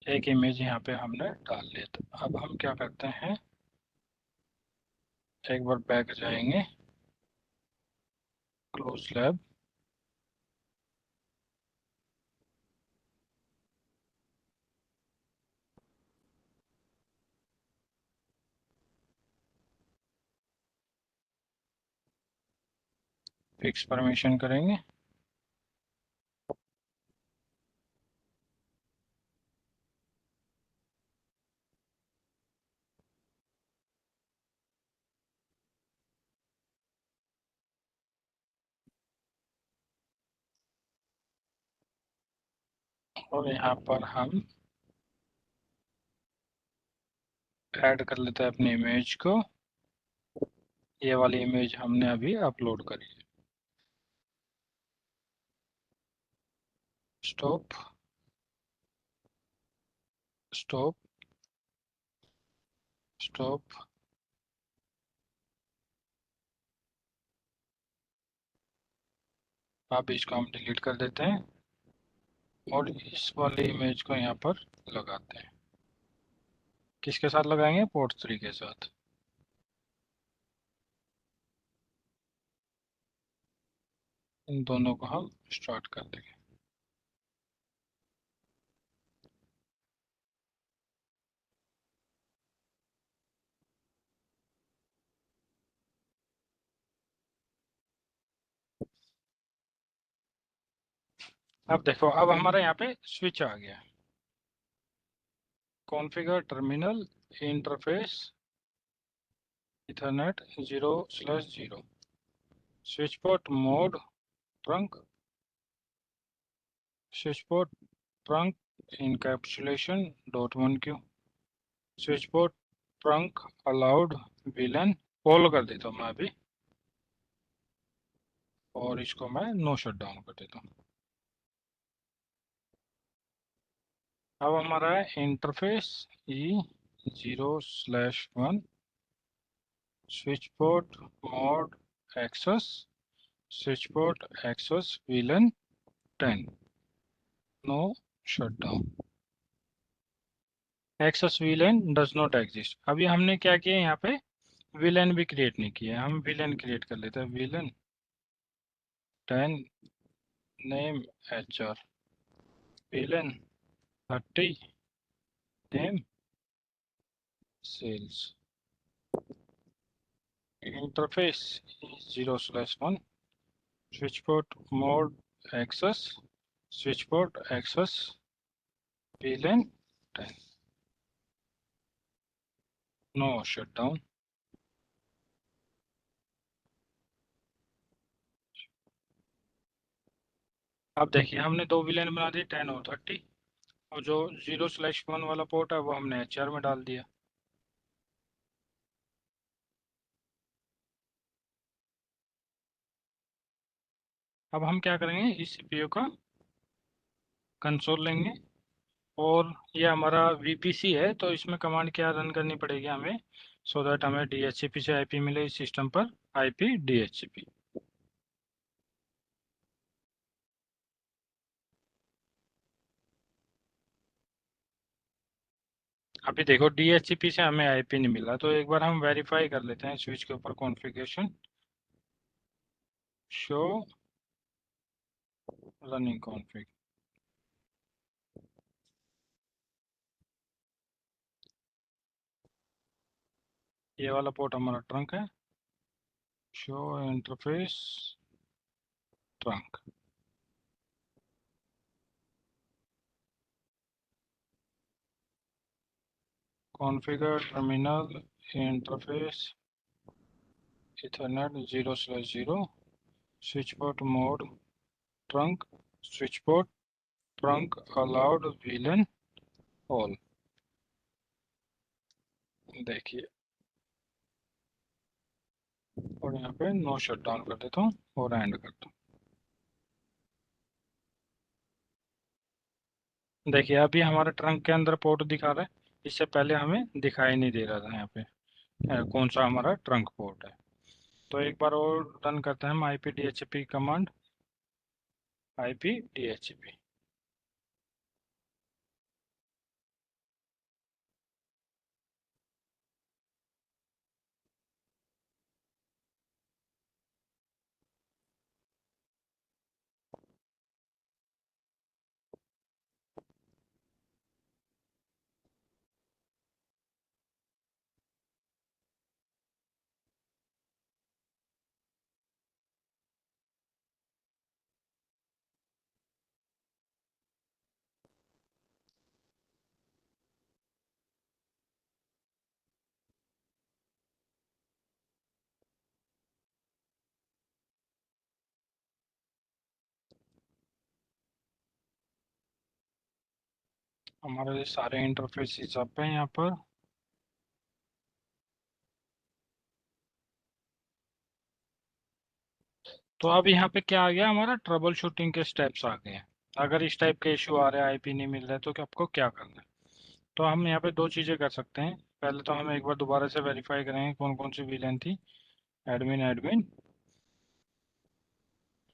[SPEAKER 1] एक इमेज यहाँ पे हमने डाल लिया था। अब हम क्या करते हैं, एक बार बैक जाएंगे, क्लोज लैब, फिक्स परमिशन करेंगे, और यहाँ पर हम ऐड कर लेते हैं अपनी इमेज को। ये वाली इमेज हमने अभी अपलोड करी है। Stop, stop, stop. अब इसको हम डिलीट कर देते हैं, और इस वाली इमेज को यहाँ पर लगाते हैं। किसके साथ लगाएंगे, पोर्ट 3 के साथ। इन दोनों को हम स्टार्ट कर देंगे। अब देखो, अब हमारे यहाँ पे स्विच आ गया। Configure terminal interface ethernet 0/0, switch port mode trunk, switch port trunk encapsulation .1q, switch port trunk allowed villain. Follow कर देता हूँ मैं अभी, और इसको मैं नो शट डाउन कर देता हूँ। अब हमारा interface E0/1, switch port mode access, switch port access VLAN 10, no shut down, access VLAN does not exist. अभी हमने क्या किया यहाँ पे, विलन भी क्रिएट नहीं किया, हम विलन क्रिएट कर लेते हैं। VLAN 10 name HR, VLAN 30 name sales, interface 0/1, switch port mode access, switch port access, VLAN 10, no shutdown। अब देखिए हमने दो विलेन बना दिए 10 और 30, और जो 0/1 वाला पोर्ट है वो हमने HR में डाल दिया। अब हम क्या करेंगे, इस CPU का कंसोल लेंगे, और ये हमारा VPC है, तो इसमें कमांड क्या रन करनी पड़ेगी हमें, सो दैट हमें DHCP से IP मिले इस सिस्टम पर, IP DHCP। अभी देखो DHCP से हमें IP नहीं मिला, तो एक बार हम वेरीफाई कर लेते हैं स्विच के ऊपर, कॉन्फ़िगरेशन शो रनिंग कॉन्फ़िग। ये वाला पोर्ट हमारा ट्रंक है, show interface trunk, configure terminal interface ethernet 0/0, switch port mode trunk, switch port trunk allowed villain all. देखिए, और यहाँ पे नो शट डाउन कर देता हूँ और एंड करता हूँ। देखिए अभी हमारे ट्रंक के अंदर पोर्ट दिखा रहा है, इससे पहले हमें दिखाई नहीं दे रहा था यहाँ पे कौन सा हमारा ट्रंक पोर्ट है। तो एक बार और रन करते हैं हम IP DHCP command, IP DHCP। हमारे सारे इंटरफेस सब है यहाँ पर। तो अब यहाँ पे क्या आ गया, हमारा ट्रबल शूटिंग के स्टेप्स आ गए हैं। अगर इस टाइप के इशू आ रहे हैं, IP नहीं मिल रहा है, तो आपको क्या करना है। तो हम यहाँ पे दो चीज़ें कर सकते हैं। पहले तो हम एक बार दोबारा से वेरीफाई करेंगे कौन कौन सी विलेन थी। एडमिन एडमिन,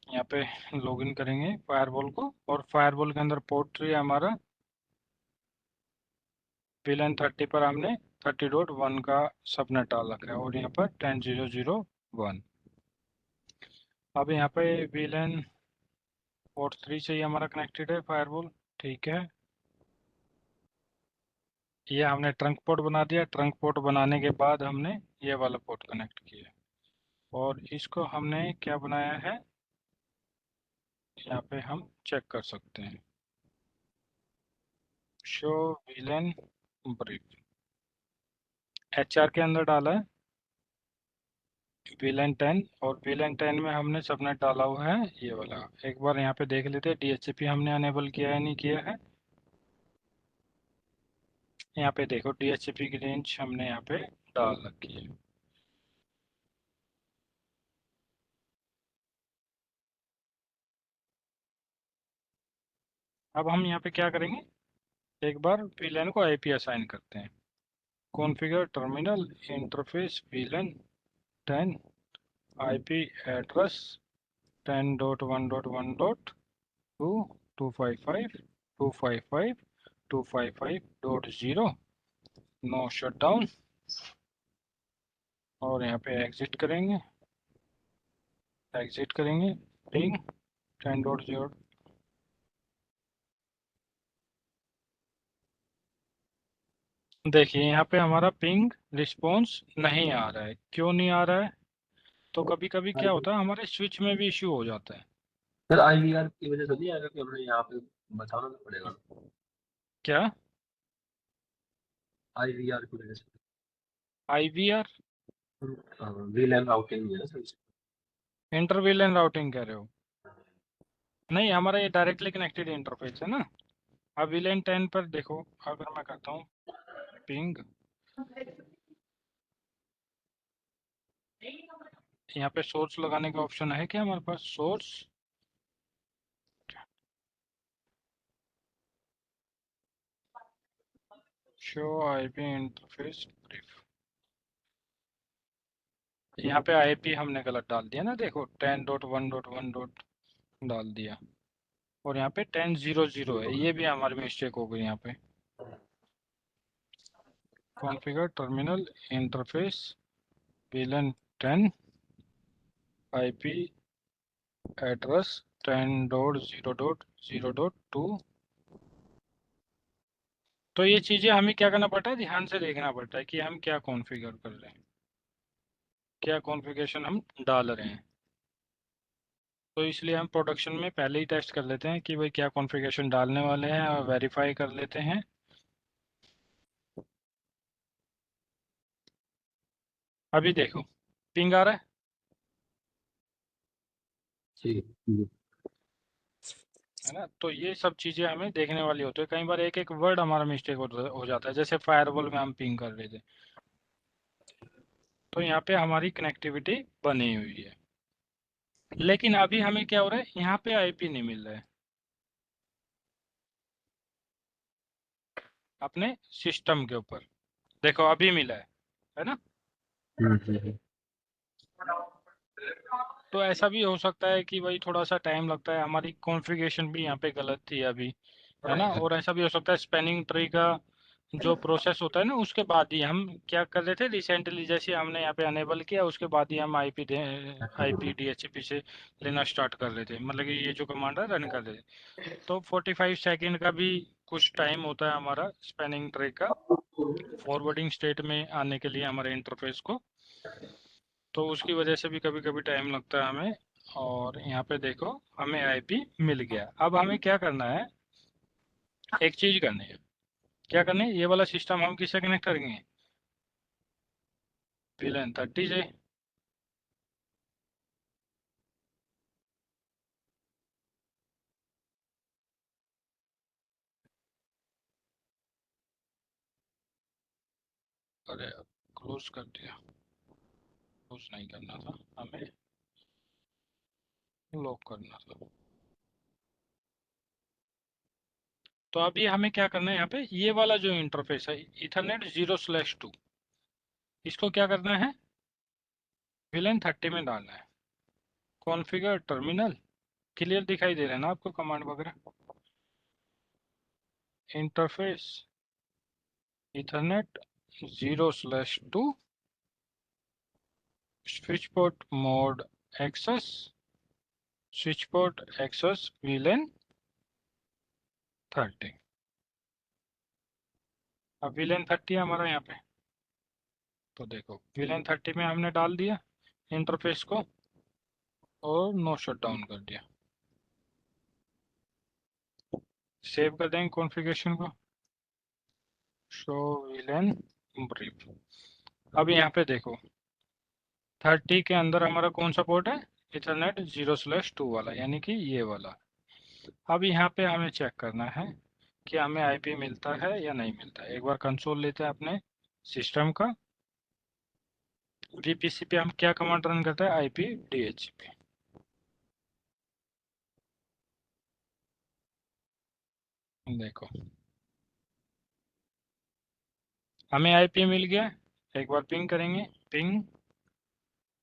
[SPEAKER 1] यहाँ पे लॉगिन करेंगे फायरवॉल को, और फायरवॉल के अंदर पोर्ट ट्री है हमारा, विलेन 30 पर हमने 30.1 का सबनेट डाल रखा है, और यहाँ पर 10.0.0.1। अब यहाँ पे विलेन पोर्ट 3 से ही हमारा कनेक्टेड है फायरवॉल, ठीक है। ये हमने ट्रंक पोर्ट बना दिया, ट्रंक पोर्ट बनाने के बाद हमने ये वाला पोर्ट कनेक्ट किया, और इसको हमने क्या बनाया है, यहाँ पे हम चेक कर सकते हैं, शो विलेन ब्रीफ, HR के अंदर डाला है विलेन 10, और विलेन 10 में हमने सबनेट डाला हुआ है ये वाला। एक बार यहाँ पे देख लेते हैं DHCP हमने अनेबल किया है नहीं किया है। यहाँ पे देखो DHCP की रेंज हमने यहाँ पे डाल रखी है। अब हम यहाँ पे क्या करेंगे, एक बार विलेन को IP असाइन करते हैं, configure terminal interface VLAN 10, IP address 10.1.1.2 255 255 255.0, no shutdown. और यहाँ पे एग्जिट करेंगे, पिंग 10.0। देखिए यहाँ पे हमारा पिंग रिस्पॉन्स नहीं आ रहा है, क्यों नहीं आ रहा है? तो कभी कभी क्या होता है, हमारे स्विच में भी इश्यू हो जाता है।
[SPEAKER 2] सर IVR की वजह से नहीं आएगा कि हमें यहाँ पे बताना तो पड़ेगा?
[SPEAKER 1] क्या?
[SPEAKER 2] IVR की वजह से
[SPEAKER 1] आईवीआर?
[SPEAKER 2] VLAN राउटिंग है ना सर?
[SPEAKER 1] इंटर वीलन राउटिंग कह रहे हो? नहीं, हमारा ये डायरेक्टली कनेक्टेड इंटरफेस है ना। अब वीलन 10 पर देखो, अगर मैं करता हूँ पिंग, यहाँ पे सोर्स लगाने का ऑप्शन है क्या हमारे पास? Source, show IP interface brief. यहाँ पे आईपी हमने गलत डाल दिया ना, देखो 10.1.1 डाल दिया, और यहाँ पे 10.0.0 है, ये भी हमारी मिस्टेक हो गई यहाँ पे। Configure terminal interface VLAN 10 IP address 10.0.0.2। तो ये चीजें हमें क्या करना पड़ता है, ध्यान से देखना पड़ता है कि हम क्या कॉन्फ़िगर कर रहे हैं, क्या कॉन्फ़िगरेशन हम डाल रहे हैं। तो इसलिए हम प्रोडक्शन में पहले ही टेस्ट कर लेते हैं कि भाई क्या कॉन्फ़िगरेशन डालने वाले हैं, और वेरीफाई कर लेते हैं। अभी देखो पिंग आ रहा है
[SPEAKER 2] जी जी।
[SPEAKER 1] है ना। तो ये सब चीजें हमें देखने वाली होती है, कई बार एक एक वर्ड हमारा मिस्टेक हो जाता है, जैसे फायरवॉल में हम पिंग कर रहे थे, तो यहाँ पे हमारी कनेक्टिविटी बनी हुई है, लेकिन अभी हमें क्या हो रहा है, यहाँ पे आईपी नहीं मिल रहा है अपने सिस्टम के ऊपर। देखो अभी मिला है ना।
[SPEAKER 2] हम्म।
[SPEAKER 1] तो ऐसा भी हो सकता है कि भाई थोड़ा सा टाइम लगता है, हमारी कॉन्फ़िगरेशन भी यहाँ पे गलत थी अभी, है ना। और ऐसा भी हो सकता है स्पैनिंग ट्री का जो प्रोसेस होता है ना, उसके बाद ही हम क्या कर रहे थे रिसेंटली, जैसे हमने यहाँ पे अनेबल किया, उसके बाद ही हम आईपी डीएचसीपी से लेना स्टार्ट कर रहे थे, मतलब कि ये जो कमांड है रन कर रहे थे। तो 45 सेकेंड का भी कुछ टाइम होता है हमारा स्पैनिंग ट्री का फॉरवर्डिंग स्टेट में आने के लिए हमारे इंटरफेस को, तो उसकी वजह से भी कभी कभी टाइम लगता है हमें। और यहाँ पे देखो हमें आईपी मिल गया। अब हमें क्या करना है, एक चीज करनी है। क्या करनी है, ये वाला सिस्टम हम किससे कनेक्ट करेंगे, VLAN 30 से। अरे क्लोज कर दिया, क्लोज नहीं करना था हमें, लॉक करना था। तो अभी हमें क्या करना है, यहाँ पे ये वाला जो इंटरफेस है इथरनेट 0/2, इसको क्या करना है, VLAN 30 में डालना है। कॉन्फ़िगर टर्मिनल, क्लियर दिखाई दे रहा है ना आपको कमांड वगैरह? Interface ethernet 0/2 switch port mode access, switch port access VLAN 30। अब VLAN 30 हमारा यहाँ पे, तो देखो VLAN 30 में हमने डाल दिया इंटरफेस को, और नो शट डाउन कर दिया। सेव कर देंगे कॉन्फ़िगरेशन को, शो VLAN ब्रीफ। अब यहाँ पे देखो 30 के अंदर हमारा कौन सा पोर्ट है, इथरनेट 0/2 वाला, यानी कि ये वाला। अब यहाँ पे हमें चेक करना है कि हमें आईपी मिलता है या नहीं मिलता है। एक बार कंसोल लेते हैं अपने सिस्टम का, वीपीसी पे हम क्या कमांड रन करते हैं, आईपी डीएचसीपी। देखो हमें आईपी मिल गया, एक बार पिंग करेंगे, पिंग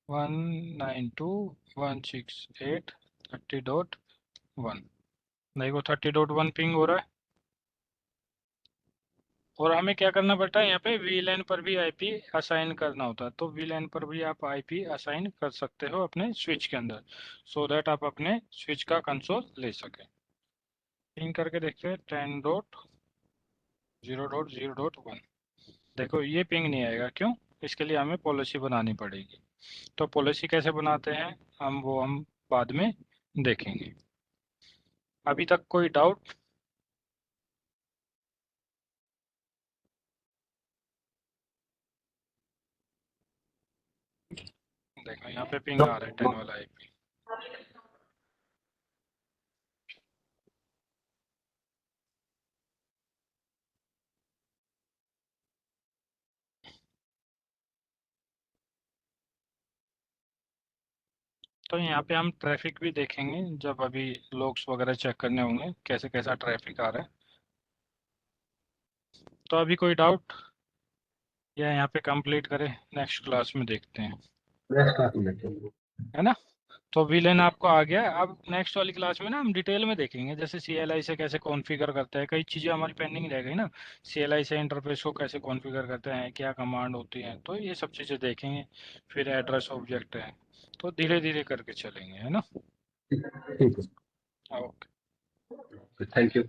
[SPEAKER 1] 192.168.30.1। देखो 30.1 पिंग हो रहा है। और हमें क्या करना पड़ता है यहाँ पे VLAN पर भी आईपी असाइन करना होता है, तो VLAN पर भी आप आईपी असाइन कर सकते हो अपने स्विच के अंदर, सो दैट आप अपने स्विच का कंसोल ले सकें। पिंग करके देखते हैं 10.0.0.1। देखो ये पिंग नहीं आएगा, क्यों? इसके लिए हमें पॉलिसी बनानी पड़ेगी। तो पॉलिसी कैसे बनाते हैं हम बाद में देखेंगे। अभी तक कोई डाउट? देखो यहाँ पे पिंग आ रहा है 10 वाला आईपी। तो यहाँ पे हम ट्रैफिक भी देखेंगे, जब अभी लोग्स वगैरह चेक करने होंगे कैसे कैसा ट्रैफिक आ रहा है। तो अभी कोई डाउट, या यहाँ पे कंप्लीट करें, नेक्स्ट क्लास में देखते हैं,
[SPEAKER 2] नेक्स्ट क्लास में देखते हैं।
[SPEAKER 1] है ना? तो VLAN आपको आ गया। अब नेक्स्ट वाली क्लास में ना हम डिटेल में देखेंगे, जैसे CLI से कैसे कॉन्फ़िगर करते हैं, कई चीज़ें हमारी पेंडिंग रह गई ना। CLI से इंटरफेस को कैसे कॉन्फ़िगर करते हैं, क्या कमांड होती है, तो ये सब चीज़ें देखेंगे। फिर एड्रेस ऑब्जेक्ट है, तो धीरे धीरे करके चलेंगे, है ना?
[SPEAKER 2] ठीक है,
[SPEAKER 1] ओके।
[SPEAKER 2] Thank you.